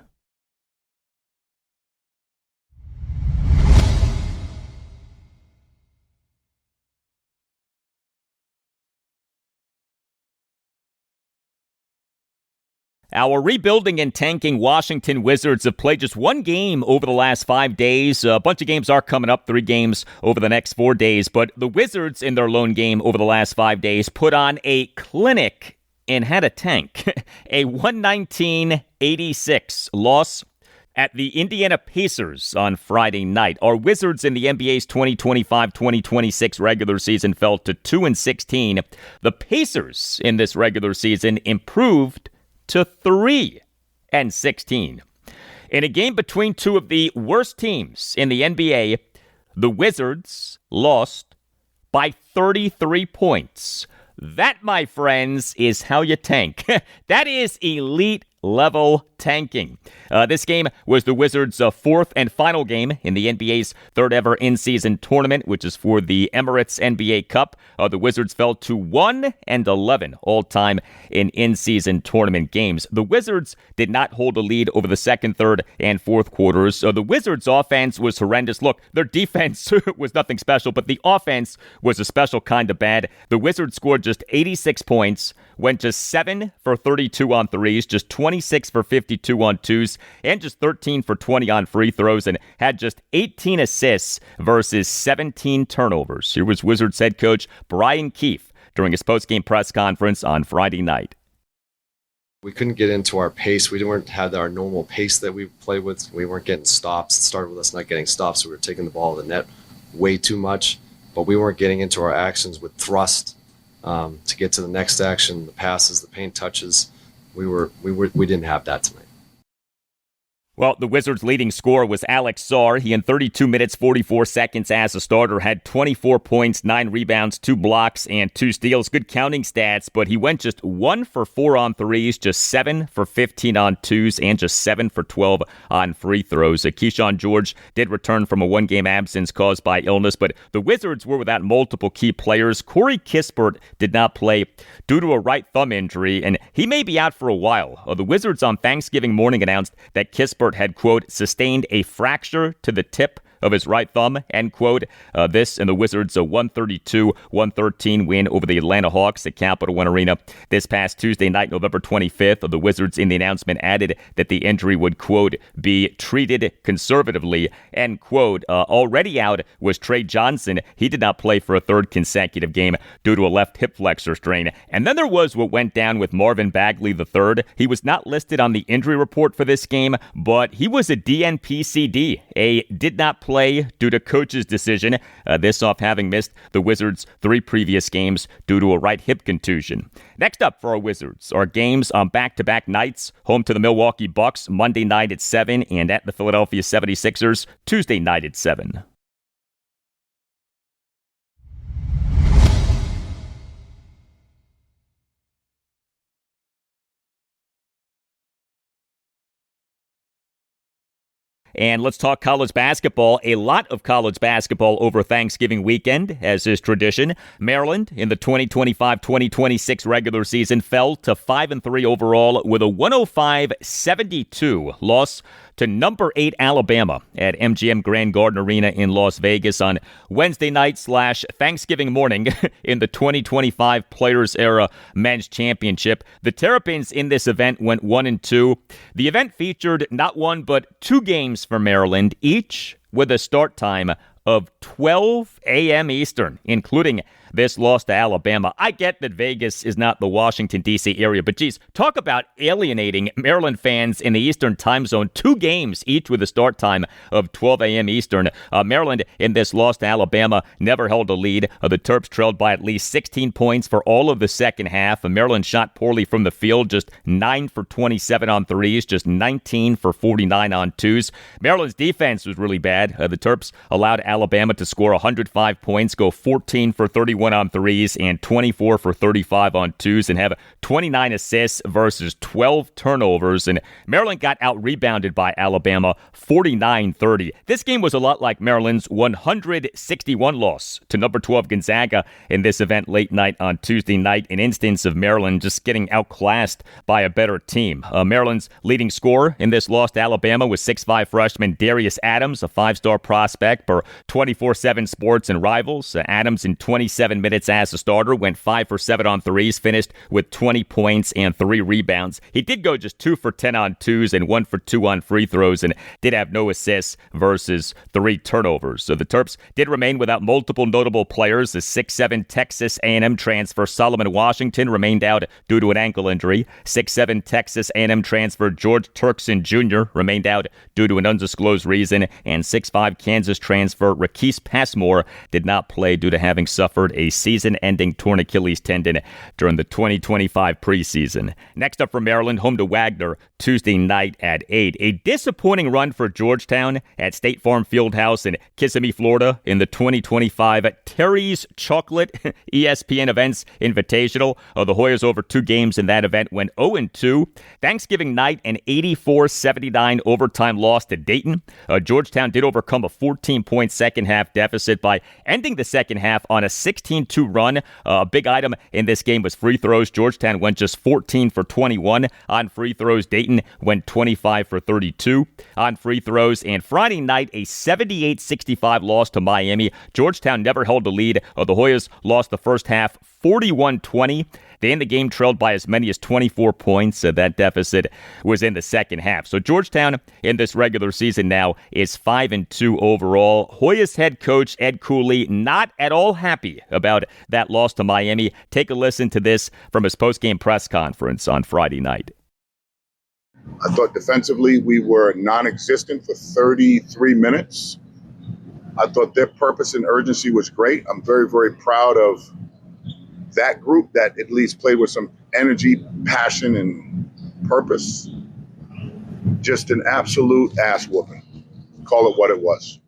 Our rebuilding and tanking Washington Wizards have played just 1 game over the last 5 days. A bunch of games are coming up, 3 games over the next 4 days. But the Wizards, in their lone game over the last 5 days, put on a clinic and had a tank. A 119-86 loss at the Indiana Pacers on Friday night. Our Wizards in the NBA's 2025-2026 regular season fell to 2-16. The Pacers in this regular season improved to 3-16. In a game between two of the worst teams in the NBA, the Wizards lost by 33 points. That, my friends, is how you tank. That is elite level tanking. This game was the Wizards' fourth and final game in the NBA's third ever in-season tournament, which is for the Emirates NBA Cup. The Wizards fell to 1-11 all-time in in-season tournament games. The Wizards did not hold a lead over the second, third, and fourth quarters. The Wizards' offense was horrendous. Look, their defense was nothing special, but the offense was a special kind of bad. The Wizards scored just 86 points, went just 7 for 32 on threes, just 26 for 52 on twos, and just 13 for 20 on free throws, and had just 18 assists versus 17 turnovers. Here was Wizards head coach Brian Keefe during his post-game press conference on Friday night. We couldn't get into our pace. We didn't have our normal pace that we played with. We weren't getting stops. It started with us not getting stops. We were taking the ball to the net way too much, but we weren't getting into our actions with thrust to get to the next action, the passes, the paint touches. We didn't have that tonight. Well, the Wizards' leading scorer was Alex Sarr. He, in 32 minutes, 44 seconds as a starter, had 24 points, 9 rebounds, 2 blocks, and 2 steals. Good counting stats, but he went just 1 for 4 on threes, just 7 for 15 on twos, and just 7 for 12 on free throws. Keyshawn George did return from a one-game absence caused by illness, but the Wizards were without multiple key players. Corey Kispert did not play due to a right thumb injury, and he may be out for a while. The Wizards on Thanksgiving morning announced that Kispert had, quote, sustained a fracture to the tip of his right thumb, end quote. This and the Wizards' 132-113 win over the Atlanta Hawks at Capital One Arena this past Tuesday night, November 25th. The Wizards in the announcement added that the injury would, quote, be treated conservatively, end quote. Already out was Trey Johnson. He did not play for a third consecutive game due to a left hip flexor strain. And then there was what went down with Marvin Bagley III. He was not listed on the injury report for this game, but he was a DNP-CD, a did not play due to coach's decision, this off having missed the Wizards' 3 previous games due to a right hip contusion. Next up for our Wizards are games on back-to-back nights, home to the Milwaukee Bucks Monday night at 7 and at the Philadelphia 76ers Tuesday night at 7. And let's talk college basketball. A lot of college basketball over Thanksgiving weekend, as is tradition. Maryland, in the 2025-2026 regular season, fell to 5-3 overall with a 105-72 loss to number 8 Alabama at MGM Grand Garden Arena in Las Vegas on Wednesday night / Thanksgiving morning in the 2025 Players Era Men's Championship. The Terrapins in this event went 1-2. The event featured not one but 2 games for Maryland, each with a start time of 12 a.m. Eastern, including this loss to Alabama. I get that Vegas is not the Washington, D.C. area, but geez, talk about alienating Maryland fans in the Eastern time zone. 2 games, each with a start time of 12 a.m. Eastern. Maryland, in this loss to Alabama, never held a lead. The Terps trailed by at least 16 points for all of the second half. Maryland shot poorly from the field, just 9 for 27 on threes, just 19 for 49 on twos. Maryland's defense was really bad. The Terps allowed Alabama to score 105 points, go 14 for 31 on threes and 24 for 35 on twos, and have 29 assists versus 12 turnovers. And Maryland got out-rebounded by Alabama 49-30. This game was a lot like Maryland's 161 loss to number 12 Gonzaga in this event late night on Tuesday night, an instance of Maryland just getting outclassed by a better team. Maryland's leading scorer in this loss to Alabama was 6'5 freshman Darius Adams, a 5-star prospect for 24/7 Sports and Rivals. Adams in 27 37 minutes as a starter, went 5 for 7 on threes, finished with 20 points and 3 rebounds. He did go just 2 for 10 on twos and 1 for 2 on free throws, and did have no assists versus 3 turnovers. So the Terps did remain without multiple notable players. The 6'7 Texas A&M transfer Solomon Washington remained out due to an ankle injury. 6'7 Texas A&M transfer George Turkson Jr. remained out due to an undisclosed reason, and 6'5 Kansas transfer Rakese Passmore did not play due to having suffered a season-ending torn Achilles tendon during the 2025 preseason. Next up from Maryland, home to Wagner Tuesday night at 8. A disappointing run for Georgetown at State Farm Fieldhouse in Kissimmee, Florida in the 2025 Terry's Chocolate ESPN Events Invitational. The Hoyas over 2 games in that event went 0-2. Thanksgiving night, an 84-79 overtime loss to Dayton. Georgetown did overcome a 14-point second-half deficit by ending the second half on a 16-2 run. A big item in this game was free throws. Georgetown went just 14 for 21 on free throws. Dayton went 25 for 32 on free throws. And Friday night, a 78-65 loss to Miami. Georgetown never held a lead. The Hoyas lost the first half 41-20. They end the game trailed by as many as 24 points. That deficit was in the second half. So Georgetown in this regular season now is 5-2 overall. Hoyas head coach Ed Cooley not at all happy about that loss to Miami. Take a listen to this from his post-game press conference on Friday night. I thought defensively we were non-existent for 33 minutes. I thought their purpose and urgency was great. I'm very, very proud of that group that at least played with some energy, passion, and purpose. Just an absolute ass whooping. Call it what it was.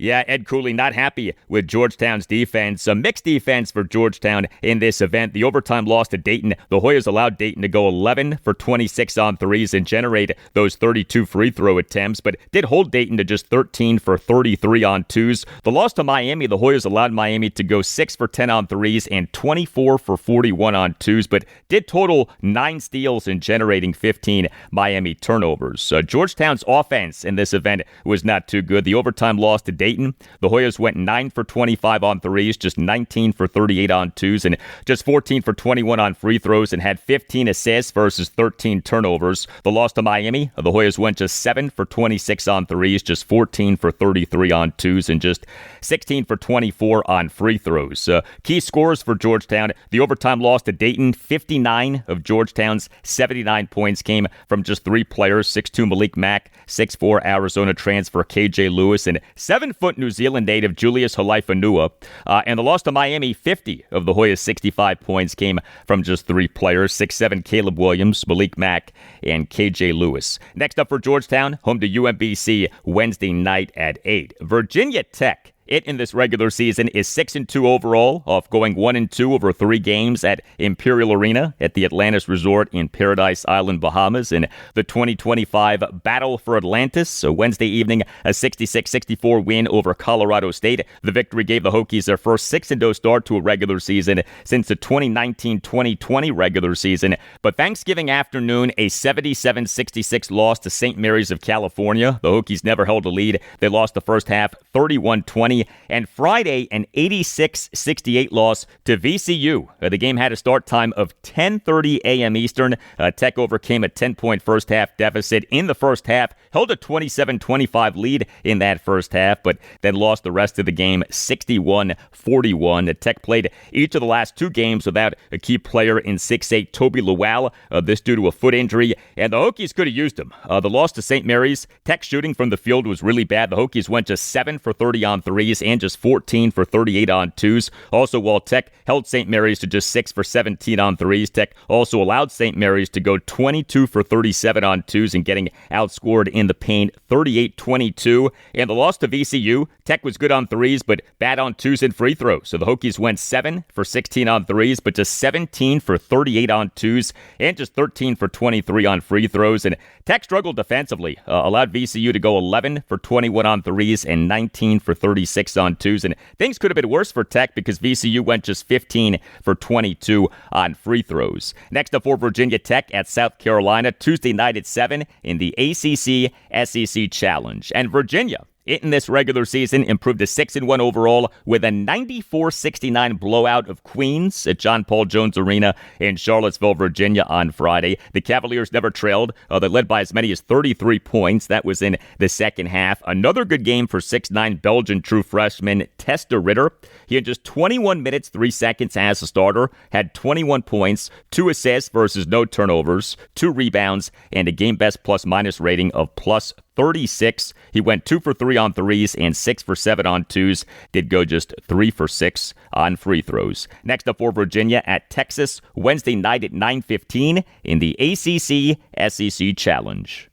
Yeah, Ed Cooley not happy with Georgetown's defense. A mixed defense for Georgetown in this event. The overtime loss to Dayton. The Hoyas allowed Dayton to go 11 for 26 on threes and generate those 32 free throw attempts, but did hold Dayton to just 13 for 33 on twos. The loss to Miami, the Hoyas allowed Miami to go 6 for 10 on threes and 24 for 41 on twos, but did total 9 steals and generating 15 Miami turnovers. Georgetown's offense in this event was not too good. The overtime loss to Dayton. The Hoyas went 9 for 25 on threes, just 19 for 38 on twos, and just 14 for 21 on free throws, and had 15 assists versus 13 turnovers. The loss to Miami, the Hoyas went just 7 for 26 on threes, just 14 for 33 on twos, and just 16 for 24 on free throws. Key scores for Georgetown. The overtime loss to Dayton, 59 of Georgetown's 79 points came from just 3 players, 6'2 Malik Mack, 6'4 Arizona transfer KJ Lewis, and 7-foot New Zealand native Julius Halaifanua. And the loss to Miami, 50 of the Hoyas' 65 points came from just 3 players, 6'7 Caleb Williams, Malik Mack, and KJ Lewis. Next up for Georgetown, home to UMBC Wednesday night at 8. Virginia Tech. It in this regular season is 6-2 overall, off going 1-2 over 3 games at Imperial Arena at the Atlantis Resort in Paradise Island, Bahamas, in the 2025 Battle for Atlantis. So Wednesday evening, a 66-64 win over Colorado State. The victory gave the Hokies their first 6-0 start to a regular season since the 2019-2020 regular season. But Thanksgiving afternoon, a 77-66 loss to St. Mary's of California. The Hokies never held a lead. They lost the first half 31-20. And Friday, an 86-68 loss to VCU. The game had a start time of 10:30 a.m. Eastern. Tech overcame a 10-point first half deficit in the first half, held a 27-25 lead in that first half, but then lost the rest of the game 61-41. Tech played each of the last 2 games without a key player in 6'8 Toby Lowell, this due to a foot injury, and the Hokies could have used him. The loss to St. Mary's, Tech shooting from the field was really bad. The Hokies went just 7 for 30 on threes and just 14 for 38 on twos. Also, while Tech held St. Mary's to just 6 for 17 on threes, Tech also allowed St. Mary's to go 22 for 37 on twos and getting outscored in the paint 38-22. And the loss to VCU, Tech was good on threes, but bad on twos and free throws. So the Hokies went 7 for 16 on threes, but just 17 for 38 on twos and just 13 for 23 on free throws. And Tech struggled defensively, allowed VCU to go 11 for 21 on threes and 19 for 36 on twos, and things could have been worse for Tech because VCU went just 15 for 22 on free throws. Next up for Virginia Tech at South Carolina, Tuesday night at 7 in the ACC SEC Challenge. And Virginia in this regular season, improved to 6-1 overall with a 94-69 blowout of Queens at John Paul Jones Arena in Charlottesville, Virginia on Friday. The Cavaliers never trailed. They led by as many as 33 points. That was in the second half. Another good game for 6'9" Belgian true freshman Testa Ritter. He had just 21 minutes, 3 seconds as a starter, had 21 points, 2 assists versus no turnovers, 2 rebounds, and a game best plus-minus rating of plus 36. He went 2 for 3 on threes and 6 for 7 on twos. Did go just 3 for 6 on free throws. Next up for Virginia at Texas, Wednesday night at 9:15 in the ACC SEC Challenge.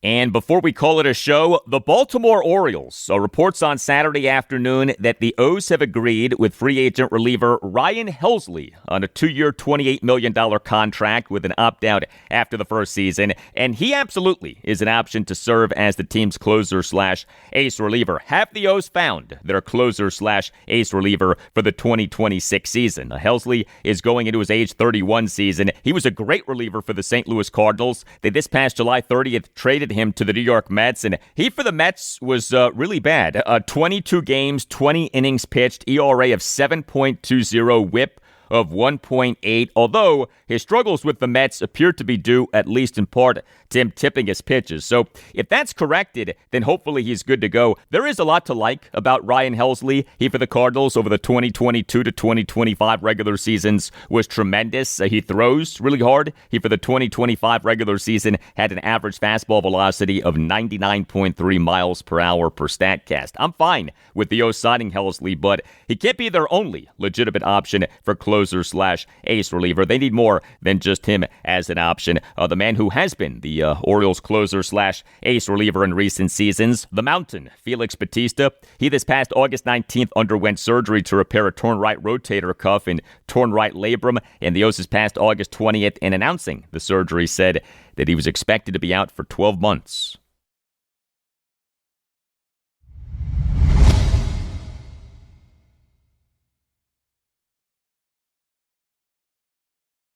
And before we call it a show, the Baltimore Orioles. Reports on Saturday afternoon that the O's have agreed with free agent reliever Ryan Helsley on a 2-year, $28 million contract with an opt-out after the first season. And he absolutely is an option to serve as the team's closer/ace reliever. Have the O's found their closer/ace reliever for the 2026 season? Helsley is going into his age 31 season. He was a great reliever for the St. Louis Cardinals. They this past July 30th traded him to the New York Mets, and he for the Mets was really bad. 22 games, 20 innings pitched, ERA of 7.20, whip of 1.8, although his struggles with the Mets appear to be due, at least in part, to him tipping his pitches. So if that's corrected, then hopefully he's good to go. There is a lot to like about Ryan Helsley. He for the Cardinals over the 2022 to 2025 regular seasons was tremendous. He throws really hard. He for the 2025 regular season had an average fastball velocity of 99.3 miles per hour per StatCast. I'm fine with the O's signing Helsley, but he can't be their only legitimate option for closer/ace reliever. They need more than just him as an option. The man who has been the Orioles closer/ace reliever in recent seasons, the Mountain, Felix Bautista. He this past August 19th underwent surgery to repair a torn right rotator cuff and torn right labrum, and the O's this past August 20th, in announcing the surgery, said that he was expected to be out for 12 months.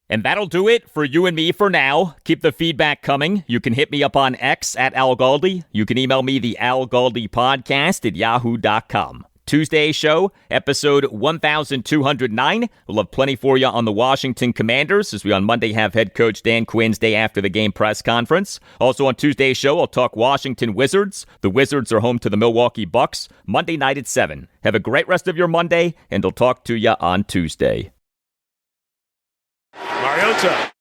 And that'll do it for you and me for now. Keep the feedback coming. You can hit me up on X at Al Galdi. You can email me the Al Galdi podcast at yahoo.com. Tuesday show, episode 1209. We'll have plenty for you on the Washington Commanders, as we on Monday have head coach Dan Quinn's day after the game press conference. Also on Tuesday's show, I'll talk Washington Wizards. The Wizards are home to the Milwaukee Bucks, Monday night at 7. Have a great rest of your Monday, and I'll talk to you on Tuesday. Mariota